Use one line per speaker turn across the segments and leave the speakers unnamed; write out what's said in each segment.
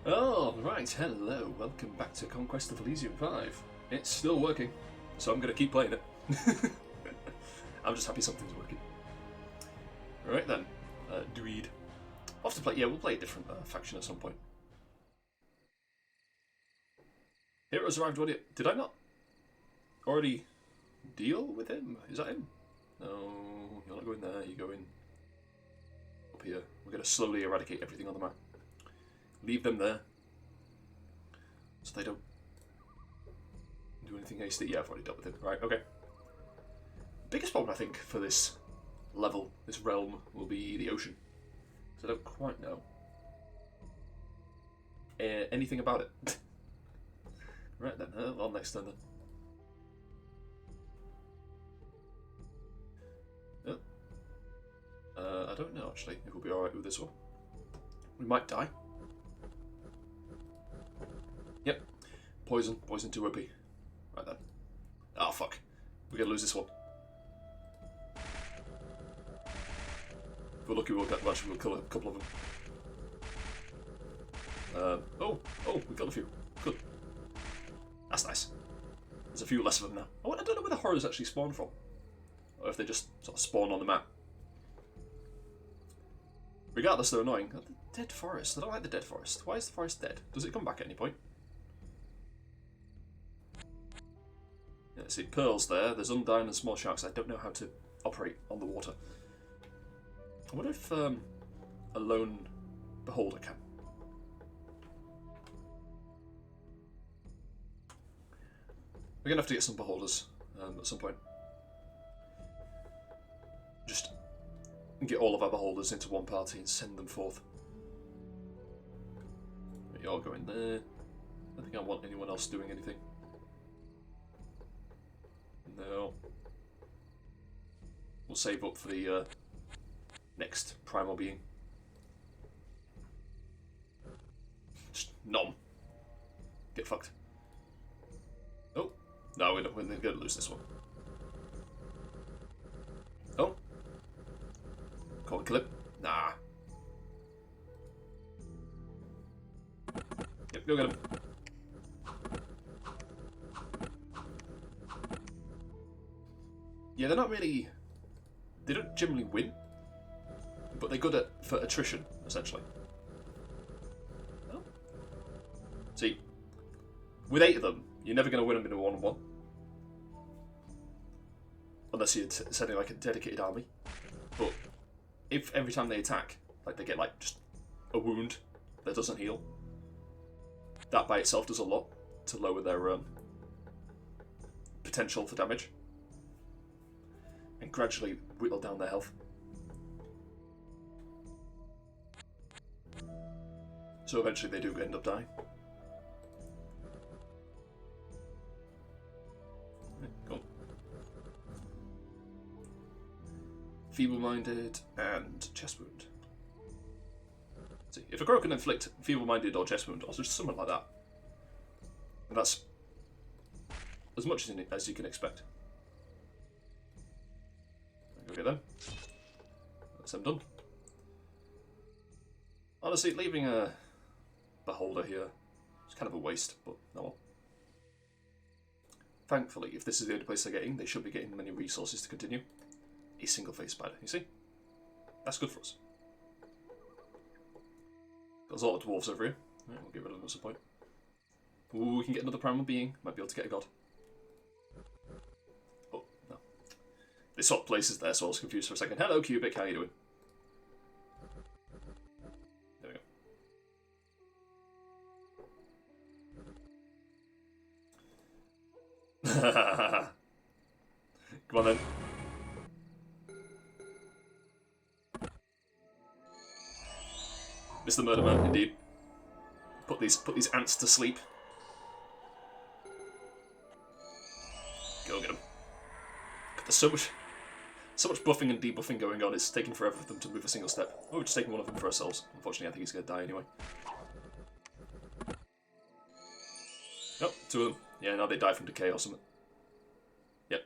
Oh, right, hello. Welcome back to Conquest of Elysium 5. It's still working, so I'm going to keep playing it. I'm just happy something's working. Right then, Druid. We'll have to play, yeah, we'll play a different faction at some point. Heroes arrived already. Did I not already deal with him? Is that him? No, you're not going there, you're going up here. We're going to slowly eradicate everything on the map. Leave them there, so they don't do anything hasty. Yeah, I've already dealt with it. Right, okay. Biggest problem, I think, for this level, this realm, will be the ocean. So I don't quite know anything about it. Right then, on next turn then. I don't know, actually, if we'll be alright with this one. We might die. Yep. Poison too OP. Right then. Oh fuck. We're gonna lose this one. If we're lucky, we'll kill a couple of them. Oh, we killed a few. Good. That's nice. There's a few less of them now. Oh, I don't know where the horrors actually spawn from. Or if they just sort of spawn on the map. Regardless, they're annoying. Oh, the dead forest. I don't like the dead forest. Why is the forest dead? Does it come back at any point? Yeah, see, pearls there. There's undyne and small sharks. I don't know how to operate on the water. I wonder if a lone beholder can. We're going to have to get some beholders at some point. Just get all of our beholders into one party and send them forth. You're going there. I don't think I want anyone else doing anything. No. We'll save up for the next primal being. Just nom. Get fucked. Oh. No, we're going to lose this one. Oh. Can't kill him. Nah. Yep, go get him. Yeah, they're not really... They don't generally win, but they're good for attrition, essentially. Oh. See, with 8 of them, you're never going to win them in a 1-on-1. Unless you're sending like a dedicated army. But if every time they attack, like they get like just a wound that doesn't heal, that by itself does a lot to lower their potential for damage. And gradually whittle down their health. So eventually they do end up dying. Go on. Feeble-minded and chest wound. See, if a crow can inflict feeble-minded or chest wound, or just something like that, and that's as much as you can expect. Go get them. That's them done. Honestly, leaving a beholder here is kind of a waste, but no well. Thankfully, if this is the only place they're getting, they should be getting many resources to continue. A single-faced spider, you see? That's good for us. Got a lot of dwarves over here. Right, we'll get rid of them at some point. Ooh, we can get another primal being. Might be able to get a god. Oh, no. They swapped places there, so I was confused for a second. Hello, Cubic, how you doing? There we go. Come on then. Mr. Murder Man, indeed. Put these ants to sleep. Go get them. There's so much buffing and debuffing going on. It's taking forever for them to move a single step. Oh, we're just taking one of them for ourselves. Unfortunately, I think he's going to die anyway. Nope, 2 of them. Yeah, now they die from decay or something. Yep.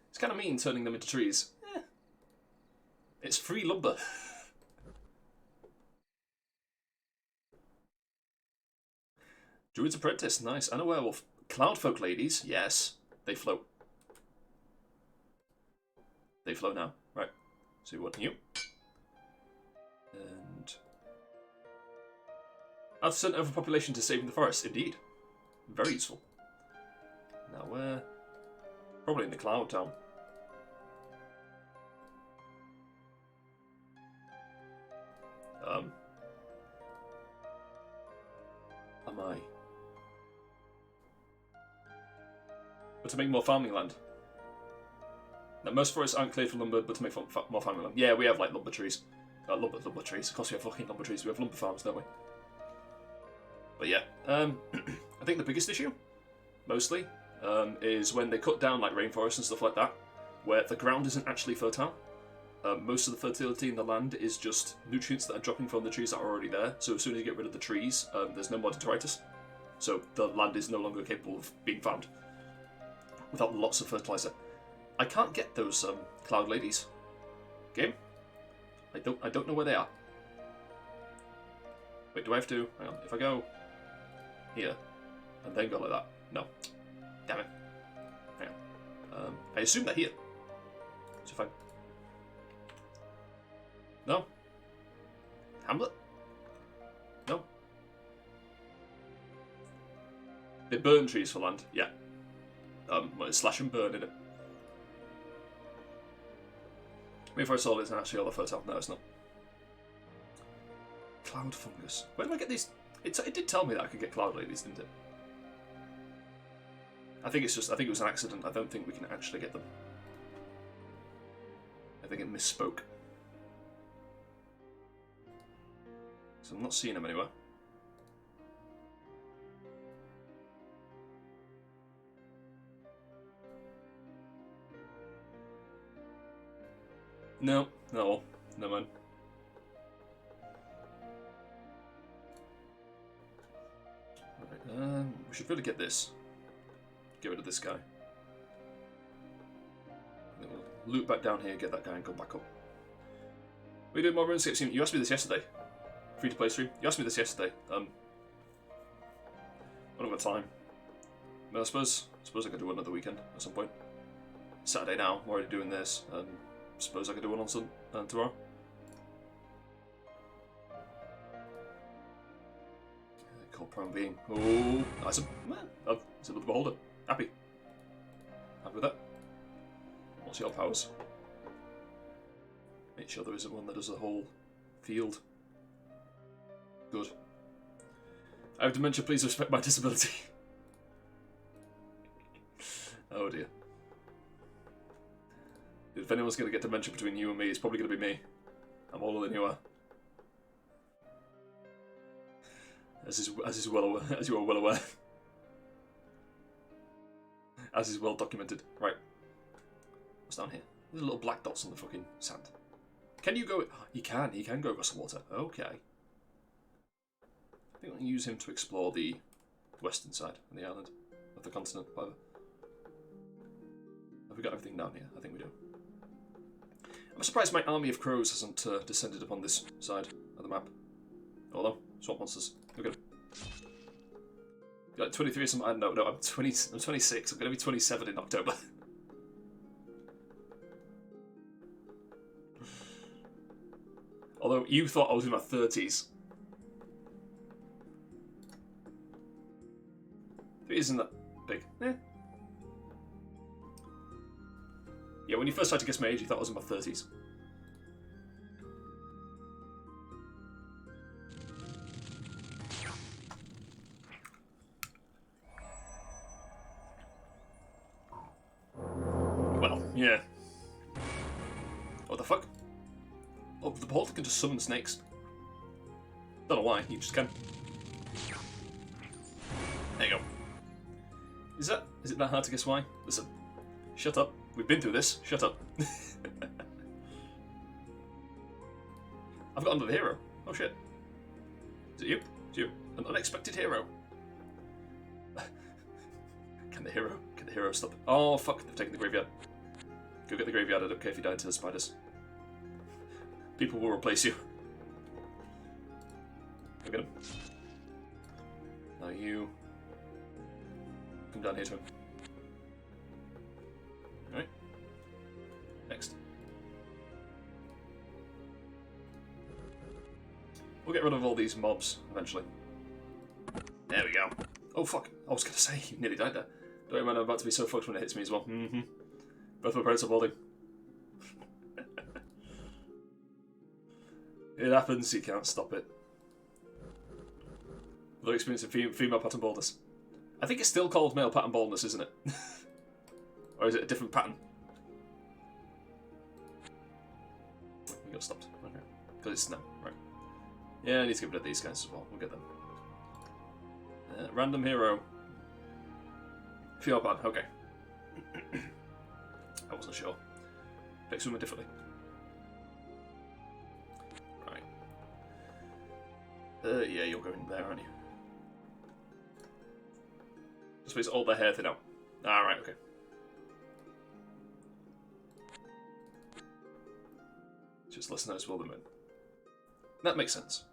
It's kind of mean turning them into trees. It's free lumber. Druid's Apprentice, nice. And a werewolf. Cloudfolk ladies, yes. They float. They float now. Right. So we want you. And... Add % overpopulation to saving the forest. Indeed. Very useful. Now where? Probably in the Cloud Town. Am I? But to make more farming land. Now, most forests aren't cleared for lumber, but to make more farming land. Yeah, we have like lumber trees. Lumber trees. Of course, we have fucking lumber trees. We have lumber farms, don't we? But yeah, I think the biggest issue, mostly, is when they cut down like rainforests and stuff like that, where the ground isn't actually fertile. Most of the fertility in the land is just nutrients that are dropping from the trees that are already there. So as soon as you get rid of the trees, there's no more detritus. So the land is no longer capable of being farmed without lots of fertilizer. I can't get those cloud ladies. Game? I don't know where they are. Wait, do I have to? Hang on. If I go here and then go like that, no. Damn it. Hang on. I assume they're here. So if I... No. Hamlet? No. They burn trees for land, yeah. Well, it's slash and burn in it. Rainforest soil isn't actually all the fertile. No, it's not. Cloud fungus. Where do I get these? It did tell me that I could get cloud ladies, didn't it? I think it's just. I think it was an accident. I don't think we can actually get them. I think it misspoke. So I'm not seeing them anywhere. No, no, no man. Right, we should really get this. Get rid of this guy. Then we'll loop back down here, get that guy, and go back up. We did more RuneScape stream. You asked me this yesterday. Free to play stream. You asked me this yesterday. I don't have time. But I suppose I could do another weekend at some point. Saturday now. I'm already doing this. Suppose I could do one on tomorrow. Cold prone being. Oh, nice. Man, oh, it's another beholder. Happy. Happy with that. What's your powers? Make sure there isn't one that does the whole field. Good. I have dementia, please respect my disability. Oh dear. If anyone's going to get dementia between you and me, it's probably going to be me. I'm older than you are. As you are well aware. As is well documented. Right. What's down here? There's little black dots on the fucking sand. Can you go... He can go across the water. Okay. I think I can use him to explore the western side of the island. Of the continent, whatever. Have we got everything down here? I think we do. I'm surprised my army of crows hasn't descended upon this side of the map. Although, swamp monsters. Look at them. You're like 23 or something? No, I'm 20. I'm 26. I'm going to be 27 in October. Although you thought I was in my 30s. It isn't that big. Eh. Yeah, when you first tried to guess my age, you thought I was in my 30s. Well, yeah. What the fuck? Oh, the beholder can just summon snakes. Don't know why, he just can. There you go. Is it that hard to guess why? Listen, shut up. We've been through this. Shut up. I've got under the hero. Oh shit. Is it you? It's you. An unexpected hero. Can the hero stop? Oh fuck, they've taken the graveyard. Go get the graveyard. I don't care if you die to the spiders. People will replace you. Go get him. Now you Come down here to him. Alright. Next. We'll get rid of all these mobs eventually. There we go. Oh fuck, I was gonna say, you nearly died there. Don't mind, I'm about to be so fucked when it hits me as well. Mm-hmm. Both my parents are balding. It happens, you can't stop it. Low experience of female pattern baldness. I think it's still called male pattern baldness, isn't it? Or is it a different pattern? You got stopped. Okay. Because it's snow, right. Yeah, I need to get rid of these guys as well. We'll get them. Random hero. Female pattern, okay. I wasn't sure. Pick someone differently. Right. Yeah, you're going there, aren't you? I suppose all their hair thin out. Ah, right, okay. Just less noticeable than men. That makes sense.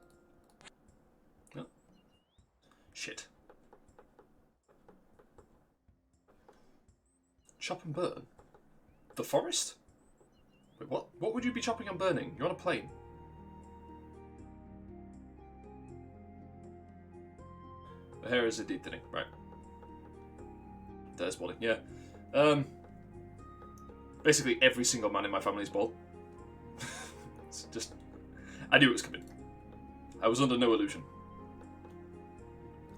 No. Shit. Chop and burn? The forest? Wait, what? What would you be chopping and burning? You're on a plane. The hair is indeed thinning, right. There's balding, yeah. Basically every single man in my family is bald. It's just... I knew it was coming. I was under no illusion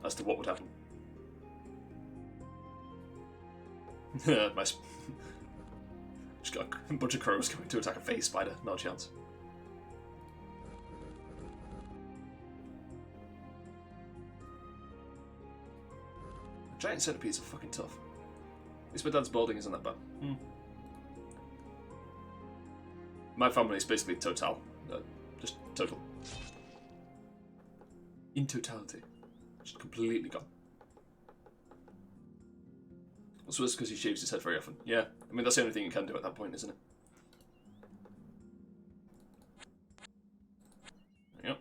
as to what would happen. Just got a bunch of crows coming to attack a phase spider. No chance. Giant centipedes are fucking tough. At least my dad's balding isn't that bad. My family is basically total. Just total. In totality. Just completely gone. Also, it's because he shaves his head very often. Yeah, I mean, that's the only thing you can do at that point, isn't it? There you go.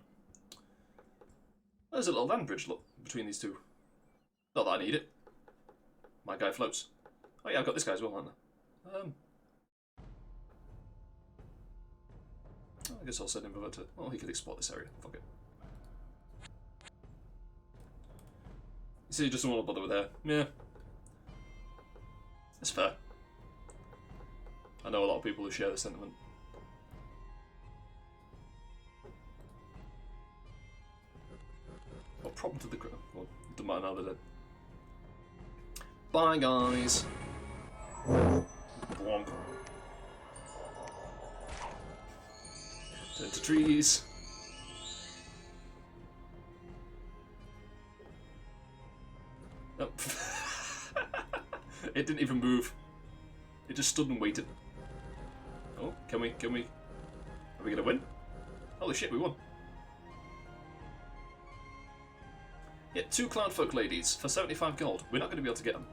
There's a little land bridge, look, between these two. Not that I need it. My guy floats. Oh yeah, I've got this guy as well, haven't I? I guess I'll send him over to... Oh, he could explore this area. Fuck it. You see, he doesn't want to bother with hair. Yeah. That's fair. I know a lot of people who share this sentiment. What problem to the... Well, it doesn't matter now they're dead. Bye, guys. Blonk. Turn to trees. Nope. It didn't even move. It just stood and waited. Oh, can we? Are we gonna win? Holy shit, we won. Yeah, 2 Cloudfolk ladies for 75 gold. We're not going to be able to get them.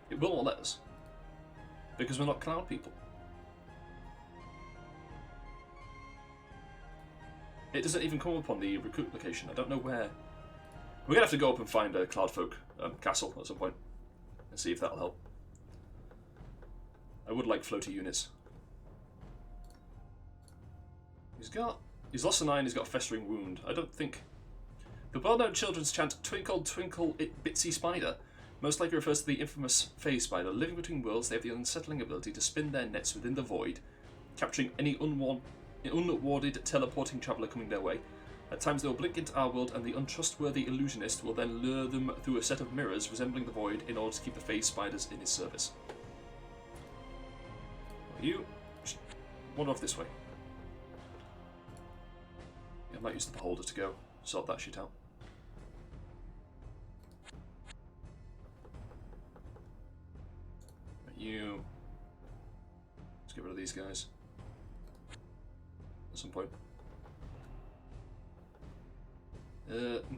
It will not let us. Because we're not cloud people. It doesn't even come up on the recruit location. I don't know where. We're going to have to go up and find a Cloudfolk castle at some point. And see if that'll help. I would like floaty units. He's lost an eye and he's got a festering wound. I don't think... The well-known children's chant, Twinkle, Twinkle, it Bitsy Spider, most likely refers to the infamous phase spider. Living between worlds, they have the unsettling ability to spin their nets within the void, capturing any unwarded teleporting traveller coming their way. At times they will blink into our world, and the untrustworthy illusionist will then lure them through a set of mirrors resembling the void in order to keep the phase spiders in his service. You just wander off this way. Yeah, I might use the beholder to go sort that shit out. You. Let's get rid of these guys. At some point.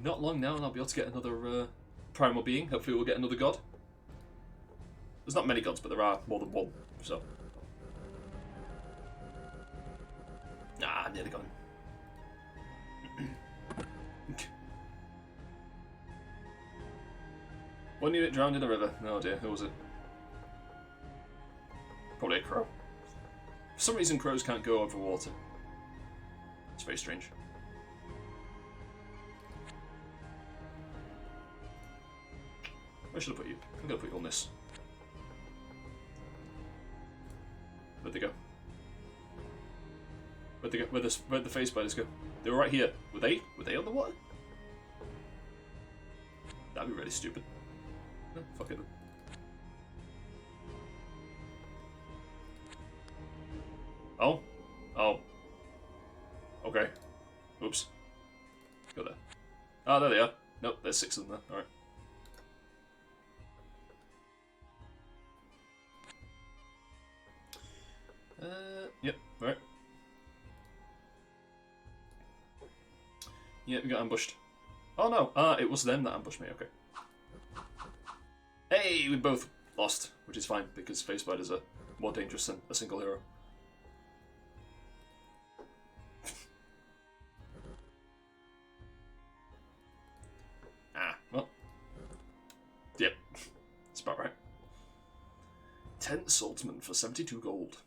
Not long now, and I'll be able to get another primal being. Hopefully, we'll get another god. There's not many gods, but there are more than one. So. Ah, nearly got him. One unit drowned in a river. Oh dear, who was it? Probably a crow. For some reason, crows can't go over water. It's very strange. Where should I put you? I'm gonna put you on this. Where'd they go? Where'd they go? Where'd the phase spiders go? They were right here. Were they on the water? That'd be really stupid. No, fuck it then. Oh? Oh. Okay. Oops. Go there. Ah, there they are. Nope, there's 6 of them there. Alright. Yep, right. Yeah, we got ambushed. Oh no, it was them that ambushed me, okay. Hey, we both lost, which is fine, because phase spiders are more dangerous than a single hero. Well. Yep, that's about right. 10 swordsmen for 72 gold.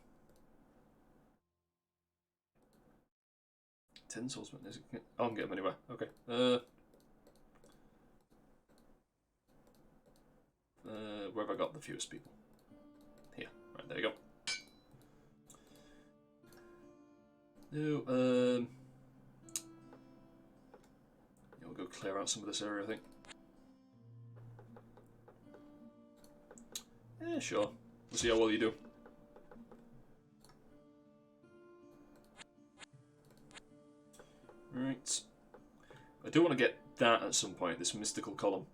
10 swordsmen. Is it? Oh, I can get them anywhere. Okay. Where have I got the fewest people? Here. Right, there you go. No, yeah, we'll go clear out some of this area, I think. Yeah, sure. We'll see how well you do. Right. I do want to get that at some point, this mystical column.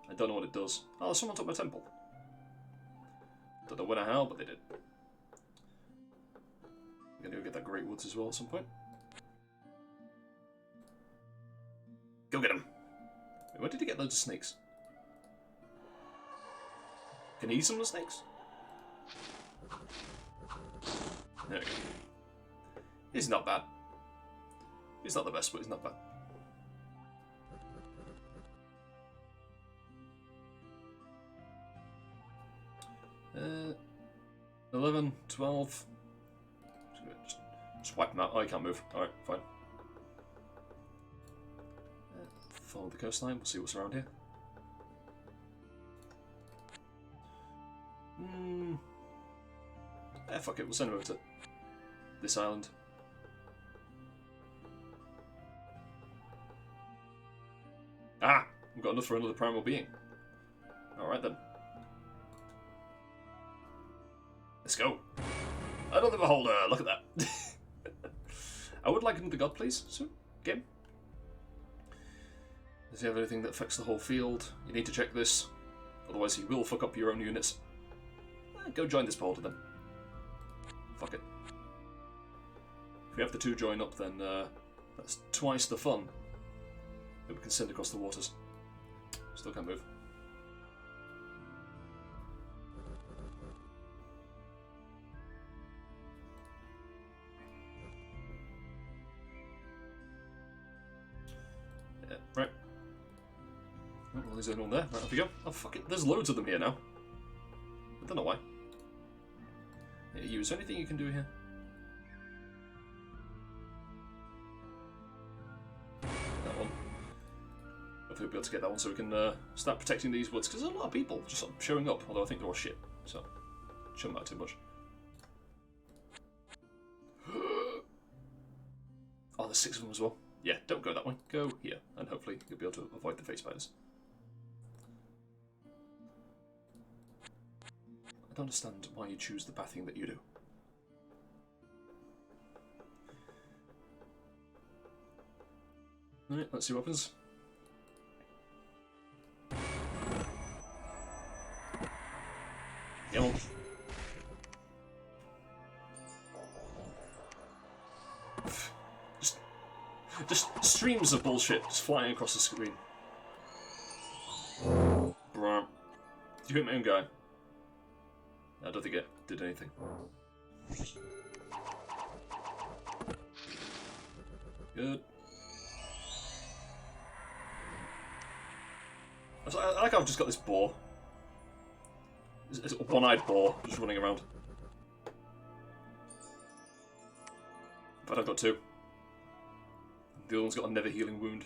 I don't know what it does. Oh, someone took my temple. Don't know when or how, but they did. I'm gonna go get that Great Woods as well at some point. Go get him! Wait, where did he get loads of snakes? Can he eat some of the snakes? There we go. He's not bad. He's not the best, but he's not bad. 11, 12. Just wipe them out. Oh, I can't move. Alright, fine. Follow the coastline. We'll see what's around here. Fuck it. We'll send him over to this island. Ah! We've got enough for another primal being. Alright then. Let's go. Another beholder, look at that. I would like another god, please. So, game. Does he have anything that affects the whole field? You need to check this. Otherwise he will fuck up your own units. Go join this beholder then. Fuck it. If we have the 2 join up, then that's twice the fun that we can send across the waters. Still can't move. Yeah, right. Oh, well, there's anyone there. Right, off we go. Oh, fuck it. There's loads of them here now. I don't know why. Yeah, is there anything you can do here? That one. Hopefully we'll be able to get that one so we can start protecting these woods, because there's a lot of people just sort of showing up, although I think they're all shit, so shouldn't matter too much. Oh, there's 6 of them as well. Yeah, don't go that way. Go here, and hopefully you'll be able to avoid the phase spiders. I don't understand why you choose the pathing that you do. Alright, let's see what happens. Come on. Just streams of bullshit just flying across the screen. Bruh. Did you hit my own guy? I don't think it did anything. Good. I like how I've just got this boar. It's a one-eyed boar just running around. But I've got two. The other one's got a never-healing wound.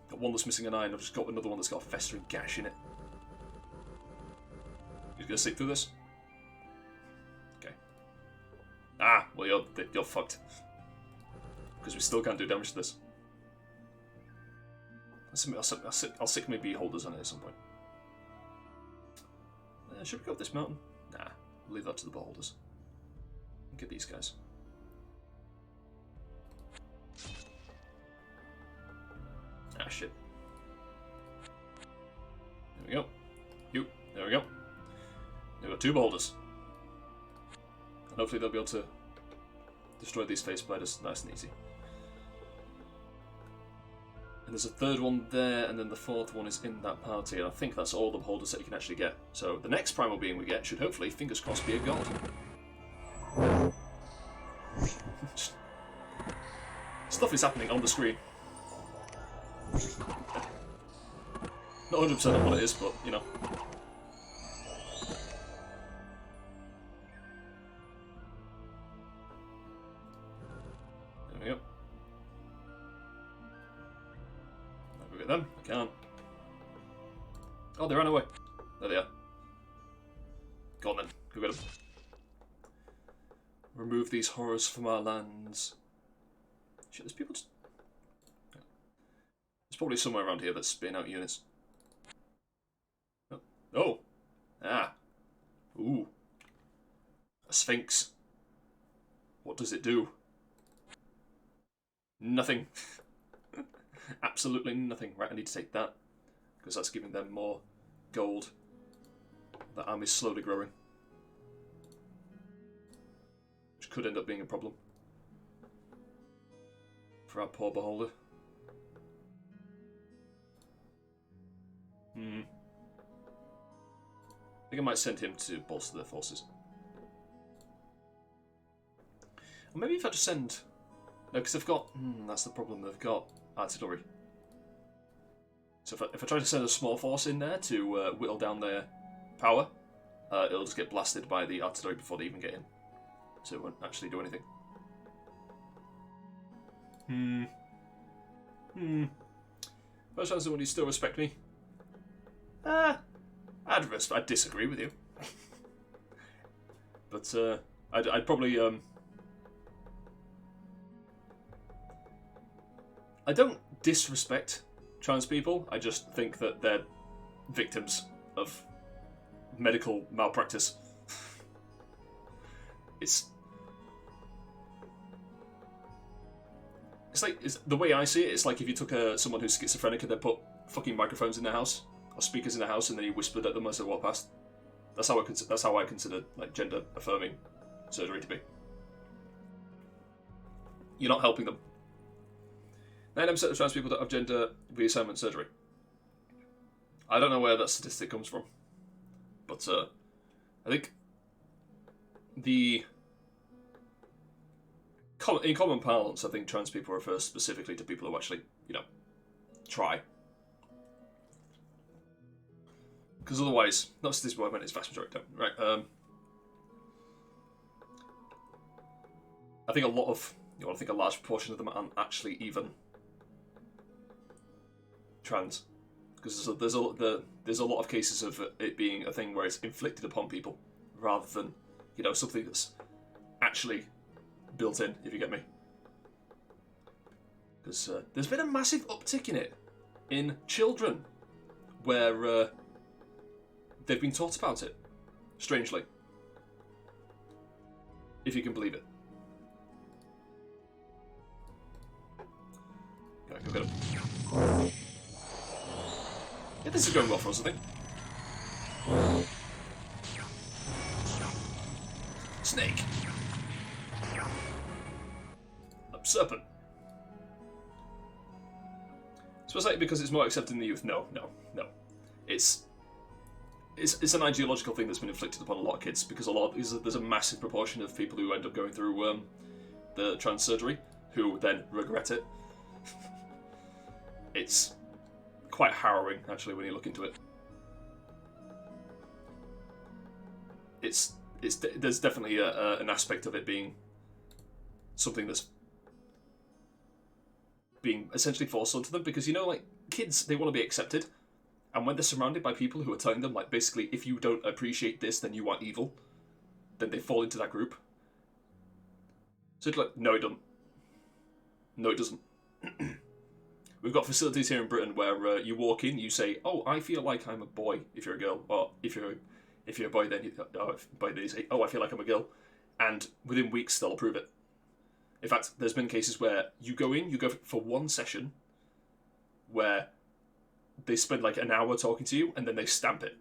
Got one that's missing an eye, and I've just got another one that's got a festering gash in it. You gonna sleep through this? Okay. Ah, well you're fucked. Because we still can't do damage to this. I'll stick my beholders on it at some point. Should we go up this mountain? Nah, we'll leave that to the beholders. Get these guys. Ah, shit. There we go. There we go. We've got two beholders. And hopefully they'll be able to destroy these face spiders nice and easy. And there's a third one there, and then the fourth one is in that party, and I think that's all the beholders that you can actually get. So the next primal being we get should hopefully, fingers crossed, be a god. Stuff is happening on the screen. Not 100% on what it is, but, you know. There we go. I'll go get them. I can't. Oh, they ran away. There they are. Go on then. Go get them. Remove these horrors from our lands. Shit, there's people just... There's probably somewhere around here that's spitting out units. Oh! Ah! Ooh. A sphinx. What does it do? Nothing. Absolutely nothing. Right, I need to take that. Because that's giving them more gold. That army's slowly growing. Which could end up being a problem. For our poor beholder. I think I might send him to bolster their forces. Or maybe if I just send... No, because they've got... that's the problem, they've got artillery. So if I try to send a small force in there to whittle down their power, it'll just get blasted by the artillery before they even get in. So it won't actually do anything. First chance someone you still respect me? I'd disagree with you. But I'd probably I don't disrespect trans people. I just think that they're victims of medical malpractice. It's like the way I see it. It's like if you took someone who's schizophrenic and they put fucking microphones in their house or speakers in their house, and then you whispered at them as they walk past. That's how I consider like gender affirming surgery to be. You're not helping them. 90% of trans people don't have gender reassignment surgery. I don't know where that statistic comes from, but I think in common parlance, I think trans people refer specifically to people who actually, try. Because otherwise, not statistically, I meant it's vast majority don't. Right. I think a large proportion of them aren't actually even trans, because there's a lot of cases of it being a thing where it's inflicted upon people rather than something that's actually built in, if you get me. Because there's been a massive uptick in it in children where they've been taught about it, strangely, if you can believe it. Okay, go get him. Yeah, this is going well for us, I think. Snake. Serpent. Suppose like because it's more accepted in the youth. No. It's an ideological thing that's been inflicted upon a lot of kids, because there's a massive proportion of people who end up going through the trans surgery who then regret it. It's quite harrowing, actually, when you look into it. There's definitely an aspect of it being something that's being essentially forced onto them, because, you know, like, kids, they want to be accepted, and when they're surrounded by people who are telling them, like, basically, if you don't appreciate this, then you are evil, then they fall into that group. So it's like, no, it doesn't. No, it doesn't. We've got facilities here in Britain where you walk in, you say, "Oh, I feel like I'm a boy." If you're a girl, or if you're a boy, then you say, "Oh, I feel like I'm a girl," and within weeks they'll approve it. In fact, there's been cases where you go for one session, where they spend like an hour talking to you, and then they stamp it.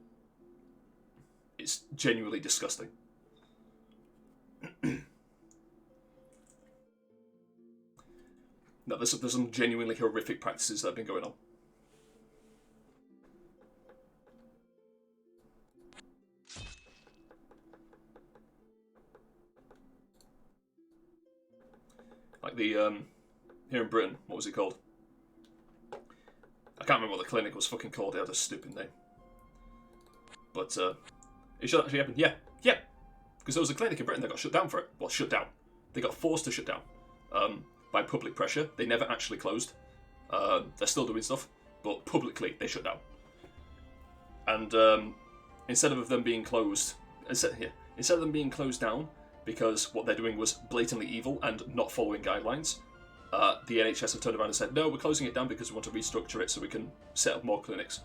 It's genuinely disgusting. No, there's some genuinely horrific practices that have been going on. Like the, here in Britain, what was it called? I can't remember what the clinic was fucking called, it had a stupid name. But, it should actually happen, yeah. Because there was a clinic in Britain that got shut down for it. Well, shut down. They got forced to shut down. By public pressure. They never actually closed. They're still doing stuff, but publicly they shut down. And instead of them being closed down, because what they're doing was blatantly evil and not following guidelines, the NHS have turned around and said, no, we're closing it down because we want to restructure it so we can set up more clinics.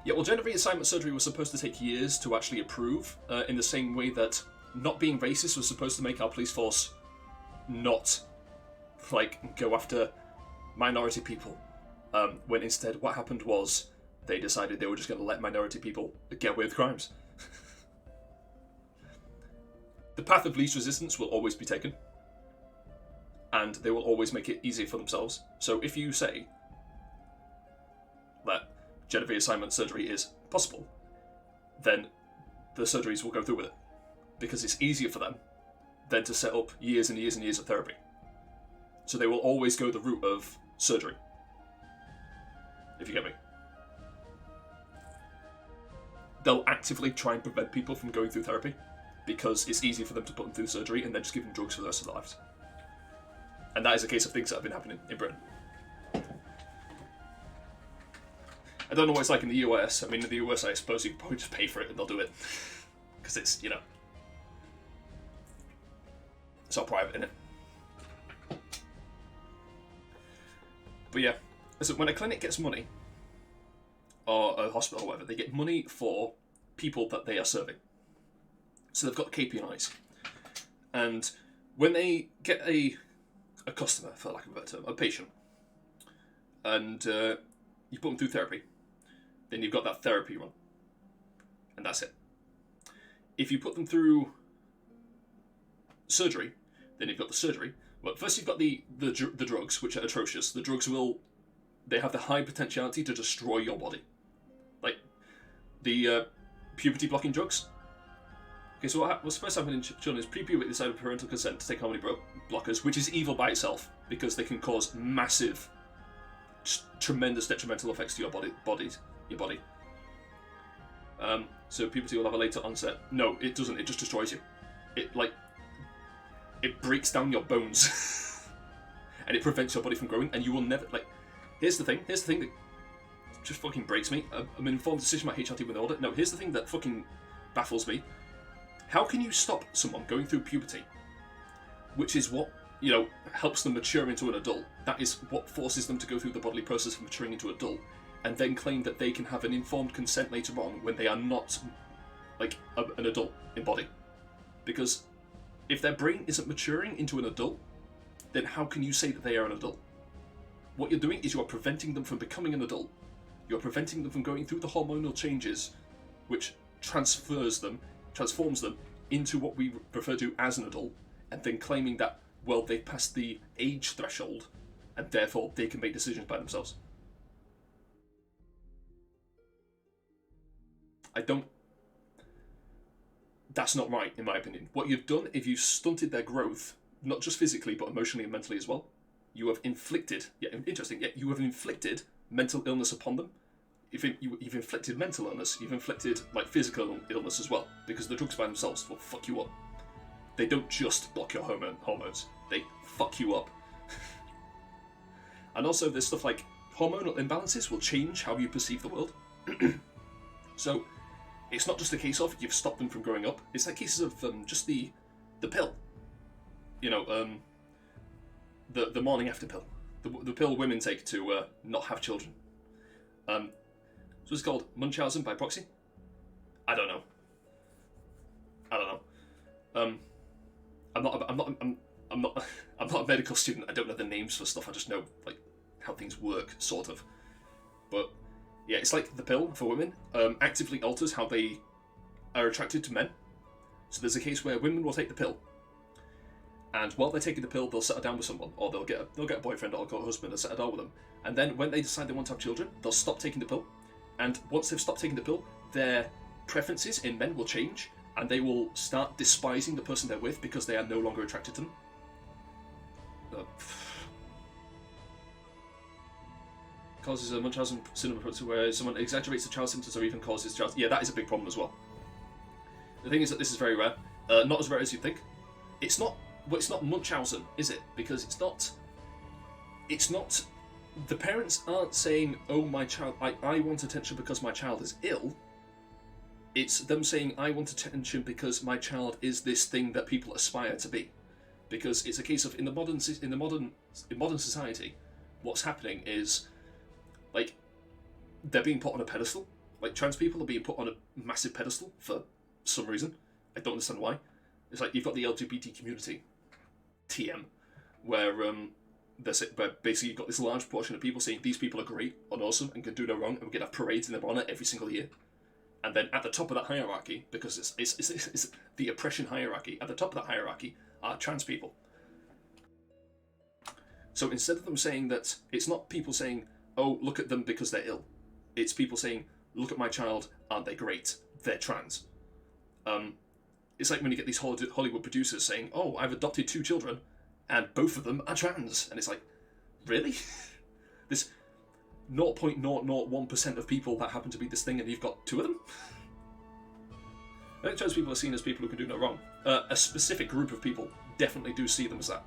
Yeah, well, gender reassignment surgery was supposed to take years to actually approve, in the same way that not being racist was supposed to make our police force not, like, go after minority people. When instead what happened was they decided they were just going to let minority people get away with crimes. The path of least resistance will always be taken, and they will always make it easier for themselves. So if you say that gender reassignment surgery is possible, then the surgeries will go through with it, because it's easier for them than to set up years and years and years of therapy. So they will always go the route of surgery, if you get me. They'll actively try and prevent people from going through therapy, because it's easier for them to put them through surgery and then just give them drugs for the rest of their lives. And that is a case of things that have been happening in Britain. I don't know what it's like in the US. I mean, in the US, I suppose you can probably just pay for it and they'll do it. Because it's, you know, it's all private, isn't it? But yeah, so when a clinic gets money, or a hospital or whatever, they get money for people that they are serving. So they've got KPIs. And when they get a customer, for lack of a better term, a patient, and you put them through therapy, then you've got that therapy run. And that's it. If you put them through surgery, then you've got the surgery. Well, first you've got the drugs, which are atrocious. The drugs they have the high potentiality to destroy your body. Like, the puberty blocking drugs. Okay, so what's supposed to happen in children is pre-puberty decided with parental consent to take hormone blockers, which is evil by itself, because they can cause massive, tremendous detrimental effects to your body. So puberty will have a later onset. No, it doesn't. It just destroys you. It breaks down your bones, and it prevents your body from growing. And you will never Here's the thing that just fucking breaks me. I'm an informed decision about HRT with an audit. No, here's the thing that fucking baffles me. How can you stop someone going through puberty, which is what, you know, helps them mature into an adult? That is what forces them to go through the bodily process of maturing into an adult, and then claim that they can have an informed consent later on when they are not, like, an adult in body. Because if their brain isn't maturing into an adult, then how can you say that they are an adult? What you're doing is you are preventing them from becoming an adult. You're preventing them from going through the hormonal changes, which transforms them into what we refer to as an adult, and then claiming that, well, they've passed the age threshold, and therefore they can make decisions by themselves. That's not right, in my opinion. What you've done is you've stunted their growth not just physically, but emotionally and mentally as well. You have inflicted, you have inflicted mental illness upon them. You've inflicted mental illness, you've inflicted like physical illness as well, because the drugs by themselves will fuck you up. They don't just block your hormones, they fuck you up. And also there's stuff like hormonal imbalances will change how you perceive the world. So it's not just a case of you've stopped them from growing up, it's like cases of just the pill. You know, the morning after pill. The pill women take to not have children. So it's called Munchausen by proxy? I don't know. I'm not a medical student. I don't know the names for stuff. I just know like how things work, sort of. But yeah, it's like the pill for women actively alters how they are attracted to men. So there's a case where women will take the pill, and while they're taking the pill, they'll settle down with someone, or they'll get a boyfriend or a husband and settle down with them. And then when they decide they want to have children, they'll stop taking the pill. And once they've stopped taking the pill, their preferences in men will change, and they will start despising the person they're with because they are no longer attracted to them. Causes a Munchausen syndrome where someone exaggerates the child's symptoms or even causes child. Yeah, that is a big problem as well. The thing is that this is very rare. Not as rare as you'd think. It's not Munchausen, is it? Because it's not. The parents aren't saying, "Oh, my child, I want attention because my child is ill." It's them saying, "I want attention because my child is this thing that people aspire to be." Because it's a case of in modern society, what's happening is, like, they're being put on a pedestal. Like, trans people are being put on a massive pedestal for some reason. I don't understand why. It's like you've got the LGBT community, TM, where basically you've got this large portion of people saying these people are great and awesome and can do no wrong, and we can have parades in their honour every single year. And then at the top of that hierarchy, because it's the oppression hierarchy, at the top of that hierarchy are trans people. So instead of them saying that, it's not people saying, "Oh, look at them because they're ill," it's people saying, "Look at my child, aren't they great? They're trans." It's like when you get these Hollywood producers saying, "Oh, I've adopted 2 children, and both of them are trans," and it's like, really? This 0.001% of people that happen to be this thing, and you've got 2 of them? I think trans people are seen as people who can do no wrong. A specific group of people definitely do see them as that.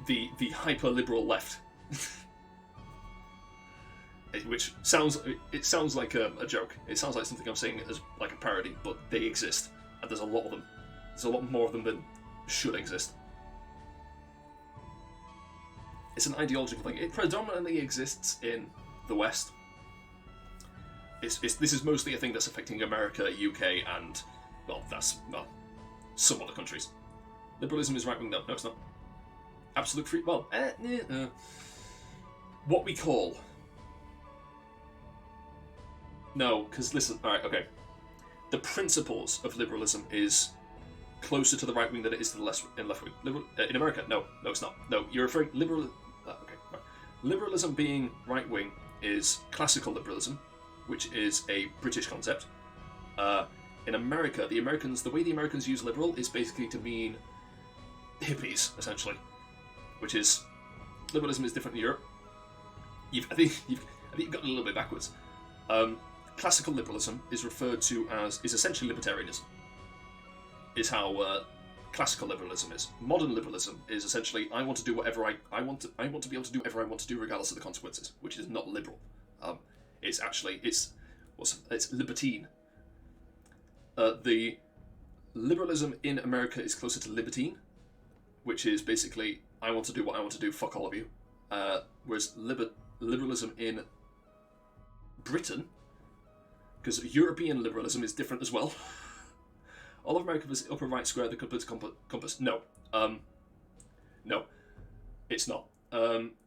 The hyper-liberal left. Which sounds like a joke. It sounds like something I'm saying as like a parody, but they exist, and there's a lot of them. There's a lot more of them than should exist. It's an ideological thing. It predominantly exists in the West. This is mostly a thing that's affecting America, UK, and some other countries. Liberalism is right wing. No, it's not. Absolute free. Well, what we call. No, because listen, alright, okay. The principles of liberalism is closer to the right wing than it is to the left wing. In America, no, it's not. No, you're referring okay. Right. Liberalism being right wing is classical liberalism, which is a British concept. In America, the way the Americans use liberal is basically to mean hippies, essentially, which is liberalism is different in Europe. I think you've gotten a little bit backwards. Classical liberalism is referred to as is essentially libertarianism. Is how classical liberalism is. Modern liberalism is essentially I want to do whatever I want to. I want to be able to do whatever I want to do regardless of the consequences, which is not liberal. It's libertine. The liberalism in America is closer to libertine, which is basically I want to do what I want to do. Fuck all of you. Whereas liberalism in Britain, because European liberalism is different as well. All of America is upper right square, the compass. No. No. It's not.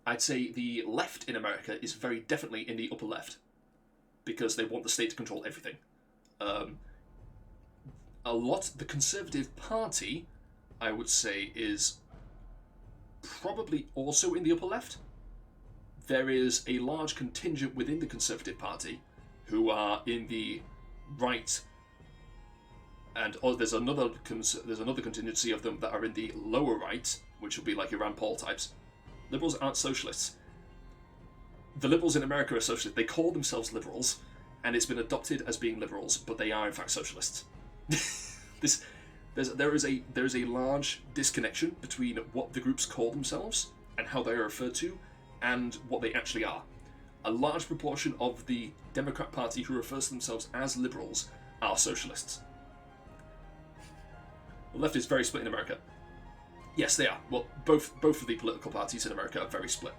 I'd say the left in America is very definitely in the upper left, because they want the state to control everything. The Conservative Party, I would say, is probably also in the upper left. There is a large contingent within the Conservative Party who are in the right. and there's another contingency of them that are in the lower right, which will be like your Rand Paul types. Liberals aren't socialists. The liberals in America are socialists. They call themselves liberals, and it's been adopted as being liberals, but they are in fact socialists. There is a large disconnection between what the groups call themselves and how they are referred to, and what they actually are. A large proportion of the Democrat Party who refers to themselves as liberals are socialists. The left is very split in America. Yes, they are. Well, both of the political parties in America are very split,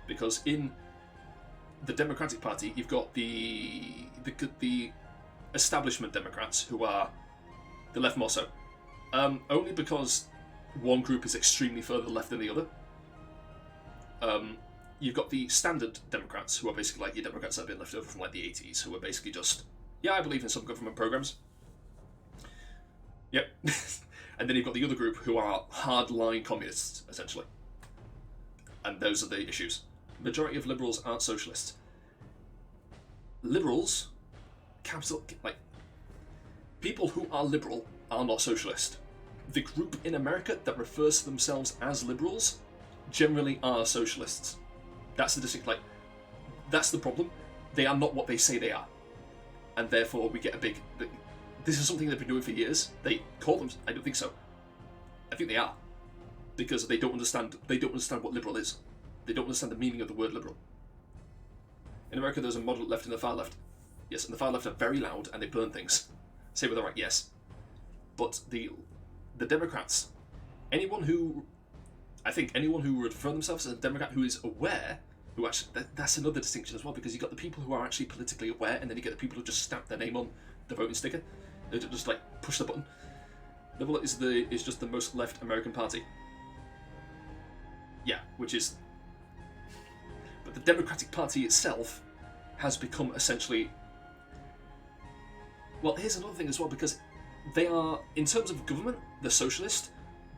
because in the Democratic Party you've got the establishment Democrats, who are the left more so. Only because one group is extremely further left than the other. You've got the standard Democrats, who are basically like your Democrats that have been left over from like the 80s, who are basically just, yeah, I believe in some government programs. Yep. And then you've got the other group who are hardline communists, essentially. And those are the issues. Majority of liberals aren't socialists. Liberals, people who are liberal are not socialist. The group in America that refers to themselves as liberals generally are socialists. That's the distinct, that's the problem. They are not what they say they are. And therefore we get a big... This is something they've been doing for years. They call them... I don't think so. I think they are. Because they don't understand what liberal is. They don't understand the meaning of the word liberal. In America there's a moderate left and a far left. Yes, and the far left are very loud and they burn things. Say with the right, yes. But the Democrats, anyone who would refer themselves as a Democrat who is aware, who actually, that's another distinction as well, because you've got the people who are actually politically aware, and then you get the people who just stamp their name on the voting sticker. They just push the button. Liberal is just the most left American party. Yeah, which is... But the Democratic Party itself has become essentially... Well, here's another thing as well, because they are, in terms of government, they're socialist,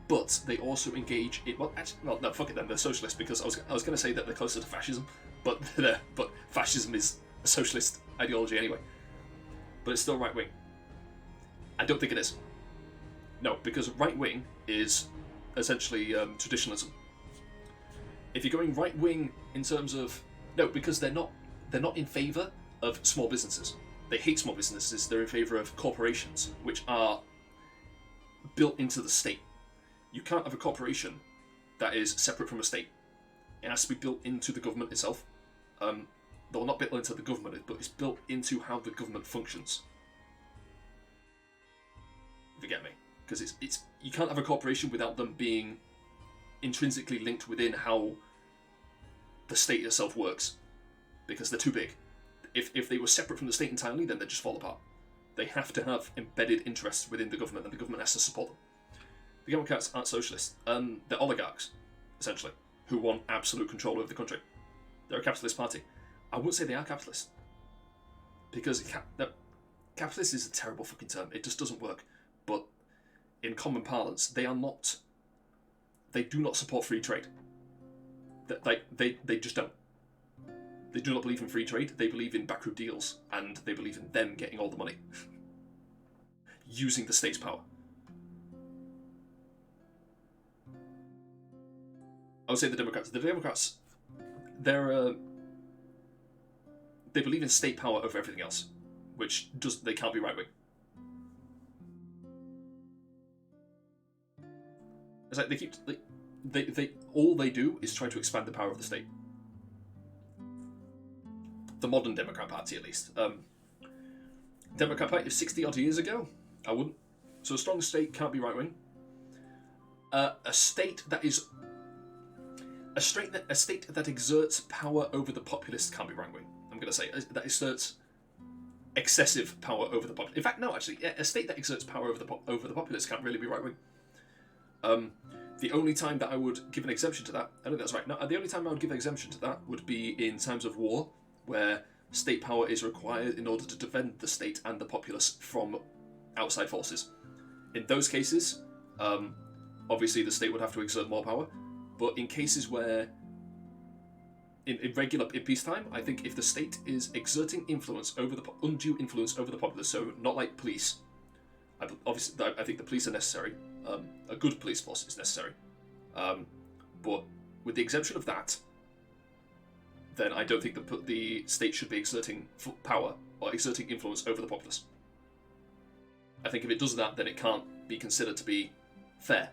but they also engage in... Well, actually, no, fuck it then, they're socialist, because I was going to say that they're closer to fascism, but fascism is a socialist ideology anyway. But it's still right-wing. I don't think it is. No, because right-wing is essentially traditionalism. If you're going right-wing in terms of... No, because they're not in favour of small businesses. They hate small businesses. They're in favour of corporations, which are built into the state. You can't have a corporation that is separate from a state. It has to be built into the government itself. Though not built into the government, but it's built into how the government functions. If you get me. Because it's you can't have a corporation without them being intrinsically linked within how the state itself works. Because they're too big. If they were separate from the state entirely, then they'd just fall apart. They have to have embedded interests within the government, and the government has to support them. The Democrats aren't socialists. They're oligarchs, essentially, who want absolute control over the country. They're a capitalist party. I wouldn't say they are capitalist. Because capitalist is a terrible fucking term. It just doesn't work. But in common parlance, they are not... They do not support free trade. They just don't. They do not believe in free trade. They believe in backroom deals, and they believe in them getting all the money. Using the state's power. I would say the Democrats, they believe in state power over everything else, which they can't be right wing. It's like they all they do is try to expand the power of the state. The modern Democrat Party, at least. Democrat Party of 60 odd years ago, I wouldn't. So a strong state can't be right wing. A state that exerts power over the populace can't be right wing. I'm going to say that exerts excessive power over the populace. In fact, no, actually, a state that exerts power over the populace can't really be right wing. The only time that I would give an exemption to that, I don't think that's right. No, the only time I would give an exemption to that would be in times of war, where state power is required in order to defend the state and the populace from outside forces. In those cases, obviously the state would have to exert more power. But in cases where, in peacetime, I think if the state is exerting undue influence over the populace, so not like police, I think the police are necessary. A good police force is necessary. But with the exemption of that, then I don't think the state should be exerting power or exerting influence over the populace. I think if it does that, then it can't be considered to be fair.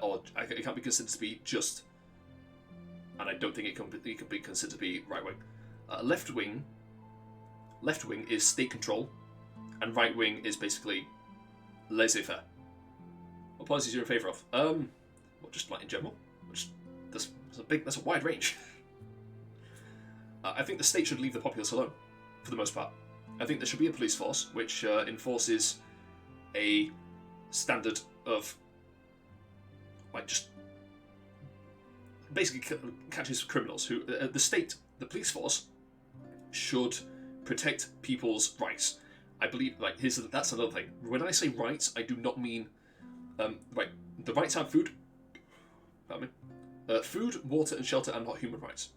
Or it can't be considered to be just. And I don't think it can be considered to be right-wing. Left-wing is state control, and right-wing is basically laissez-faire. What policies are you in favour of? Well, just like in general. That's a wide range. I think the state should leave the populace alone, for the most part. I think there should be a police force which enforces a standard of, like, just basically catches criminals who the police force should protect people's rights. I believe, like, that's another thing. When I say rights, I do not mean the right to have food. Pardon me. Food, water, and shelter are not human rights.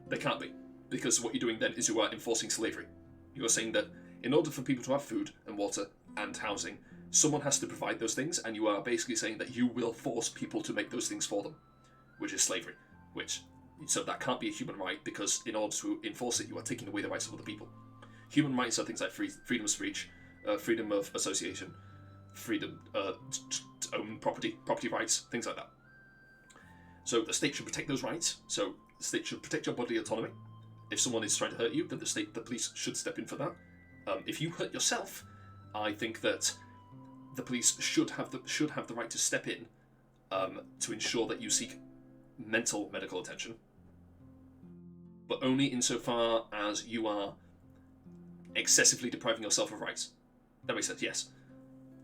They can't be, because what you're doing then is you are enforcing slavery. You are saying that in order for people to have food and water and housing, someone has to provide those things, and you are basically saying that you will force people to make those things for them, which is slavery. So that can't be a human right, because in order to enforce it, you are taking away the rights of other people. Human rights are things like freedom of speech, freedom of association, freedom to own property rights, things like that. So the state should protect those rights. So the state should protect your bodily autonomy. If someone is trying to hurt you, then the police should step in for that. If you hurt yourself, I think that the police should have the right to step in to ensure that you seek medical attention, but only insofar as you are excessively depriving yourself of rights. That makes sense. Yes.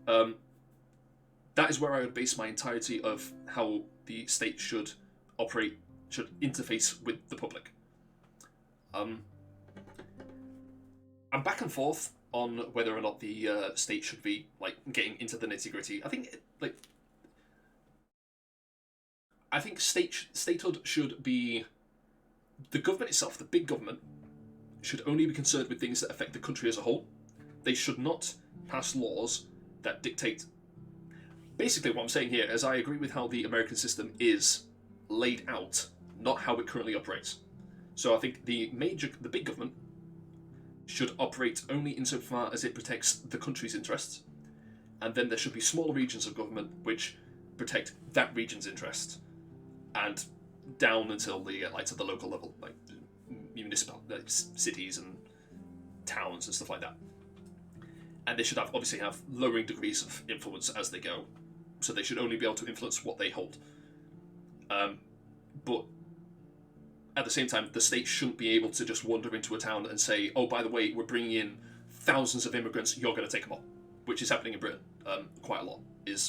That is where I would base my entirety of how the state should operate, should interface with the public. I'm back and forth on whether or not the state should be getting into the nitty-gritty. I think statehood should be the government itself. The big government should only be concerned with things that affect the country as a whole. They should not pass laws that dictate. Basically, what I'm saying here is I agree with how the American system is laid out, not how it currently operates. So I think the big government should operate only insofar as it protects the country's interests, and then there should be smaller regions of government which protect that region's interests, and down until they get to the local level, like cities and towns and stuff like that. And they should obviously have lowering degrees of influence as they go, so they should only be able to influence what they hold. But at the same time, the state shouldn't be able to just wander into a town and say, oh, by the way, we're bringing in thousands of immigrants, you're going to take them all, which is happening in Britain quite a lot.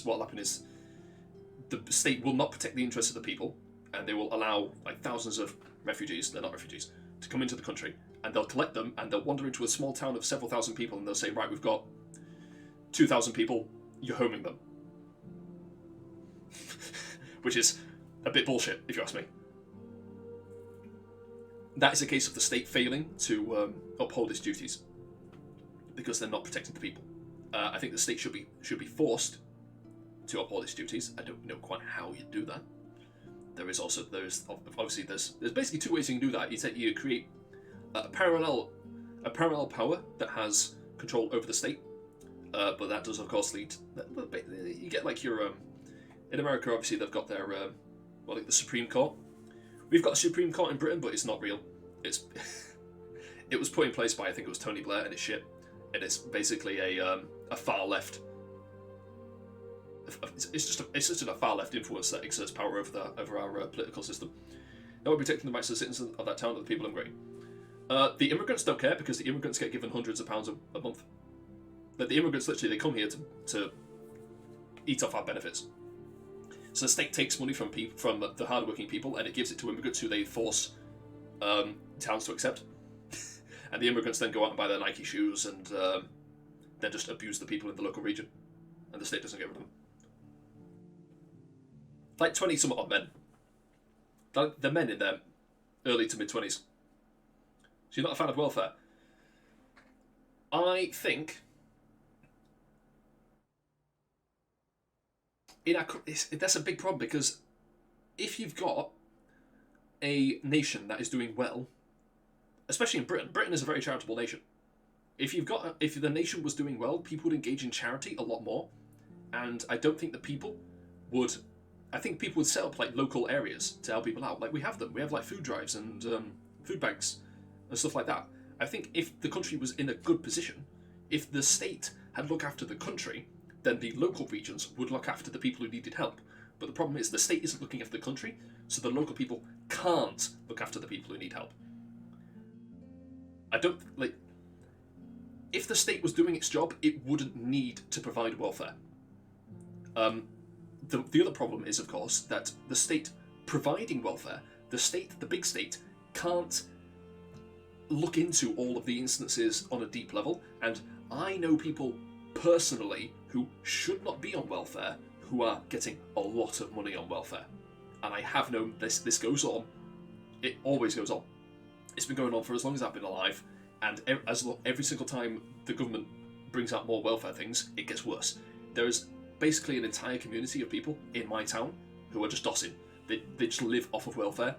What will happen is the state will not protect the interests of the people, and they will allow thousands of refugees, they're not refugees, to come into the country, and they'll collect them, and they'll wander into a small town of several thousand people, and they'll say, right, we've got 2,000 people, you're homing them. Which is a bit bullshit, if you ask me. That is a case of the state failing to uphold its duties, because they're not protecting the people. I think the state should be forced to uphold its duties. I don't know quite how you do that. There's basically two ways you can do that. You create a parallel power that has control over the state, but that does of course lead. You get your in America, obviously they've got their the Supreme Court. We've got a Supreme Court in Britain, but it's not real. It was put in place by, I think it was Tony Blair, and it's shit. And it's basically a far left. It's just a far left influence that exerts power over our political system. Now we're protecting the rights of the citizens of that town that the people immigrating. The immigrants don't care, because the immigrants get given hundreds of pounds a month. But the immigrants literally, they come here to eat off our benefits. So the state takes money from the hardworking people, and it gives it to immigrants who they force towns to accept. And the immigrants then go out and buy their Nike shoes and then just abuse the people in the local region. And the state doesn't get rid of them. 20-some odd men. They're men in their early to mid-20s. So you're not a fan of welfare? I think that's a big problem, because if you've got a nation that is doing well, especially in Britain, Britain is a very charitable nation. If the nation was doing well, people would engage in charity a lot more, and I don't think that people would. I think people would set up like local areas to help people out. Like we have them. We have like food drives and food banks and stuff like that. I think if the country was in a good position, if the state had looked after the country, then the local regions would look after the people who needed help. But the problem is the state isn't looking after the country, so the local people can't look after the people who need help. I don't like. If the state was doing its job, it wouldn't need to provide welfare. The other problem is, of course, that the state providing welfare, the big state, can't look into all of the instances on a deep level. And I know people personally who should not be on welfare who are getting a lot of money on welfare. And I have known this goes on. It always goes on. It's been going on for as long as I've been alive. And every single time the government brings out more welfare things, it gets worse. There is basically an entire community of people in my town who are just dossing. They just live off of welfare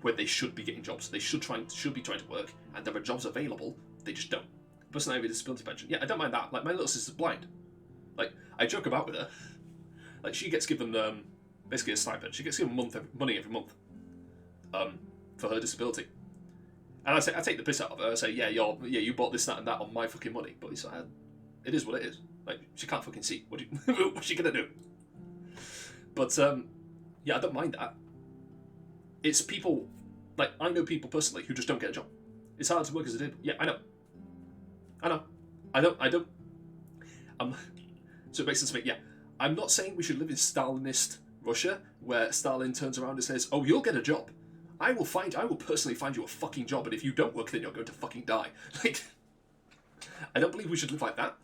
when they should be getting jobs. They should be trying to work, and there are jobs available. They just don't. Person I have a disability pension. Yeah, I don't mind that. Like my little sister's blind. Like I joke about with her. Like she gets given basically a stipend. She gets given money every month for her disability. And I take the piss out of her. I say, you bought this, that, and that on my fucking money. But it's like, it is what it is. Like, she can't fucking see. What's she gonna do? But, yeah, I don't mind that. It's people, like, I know people personally who just don't get a job. It's hard to work as a did. Yeah, I know. I don't. So it makes sense to me, yeah. I'm not saying we should live in Stalinist Russia, where Stalin turns around and says, oh, you'll get a job. I will personally find you a fucking job, and if you don't work, then you're going to fucking die. Like, I don't believe we should live like that.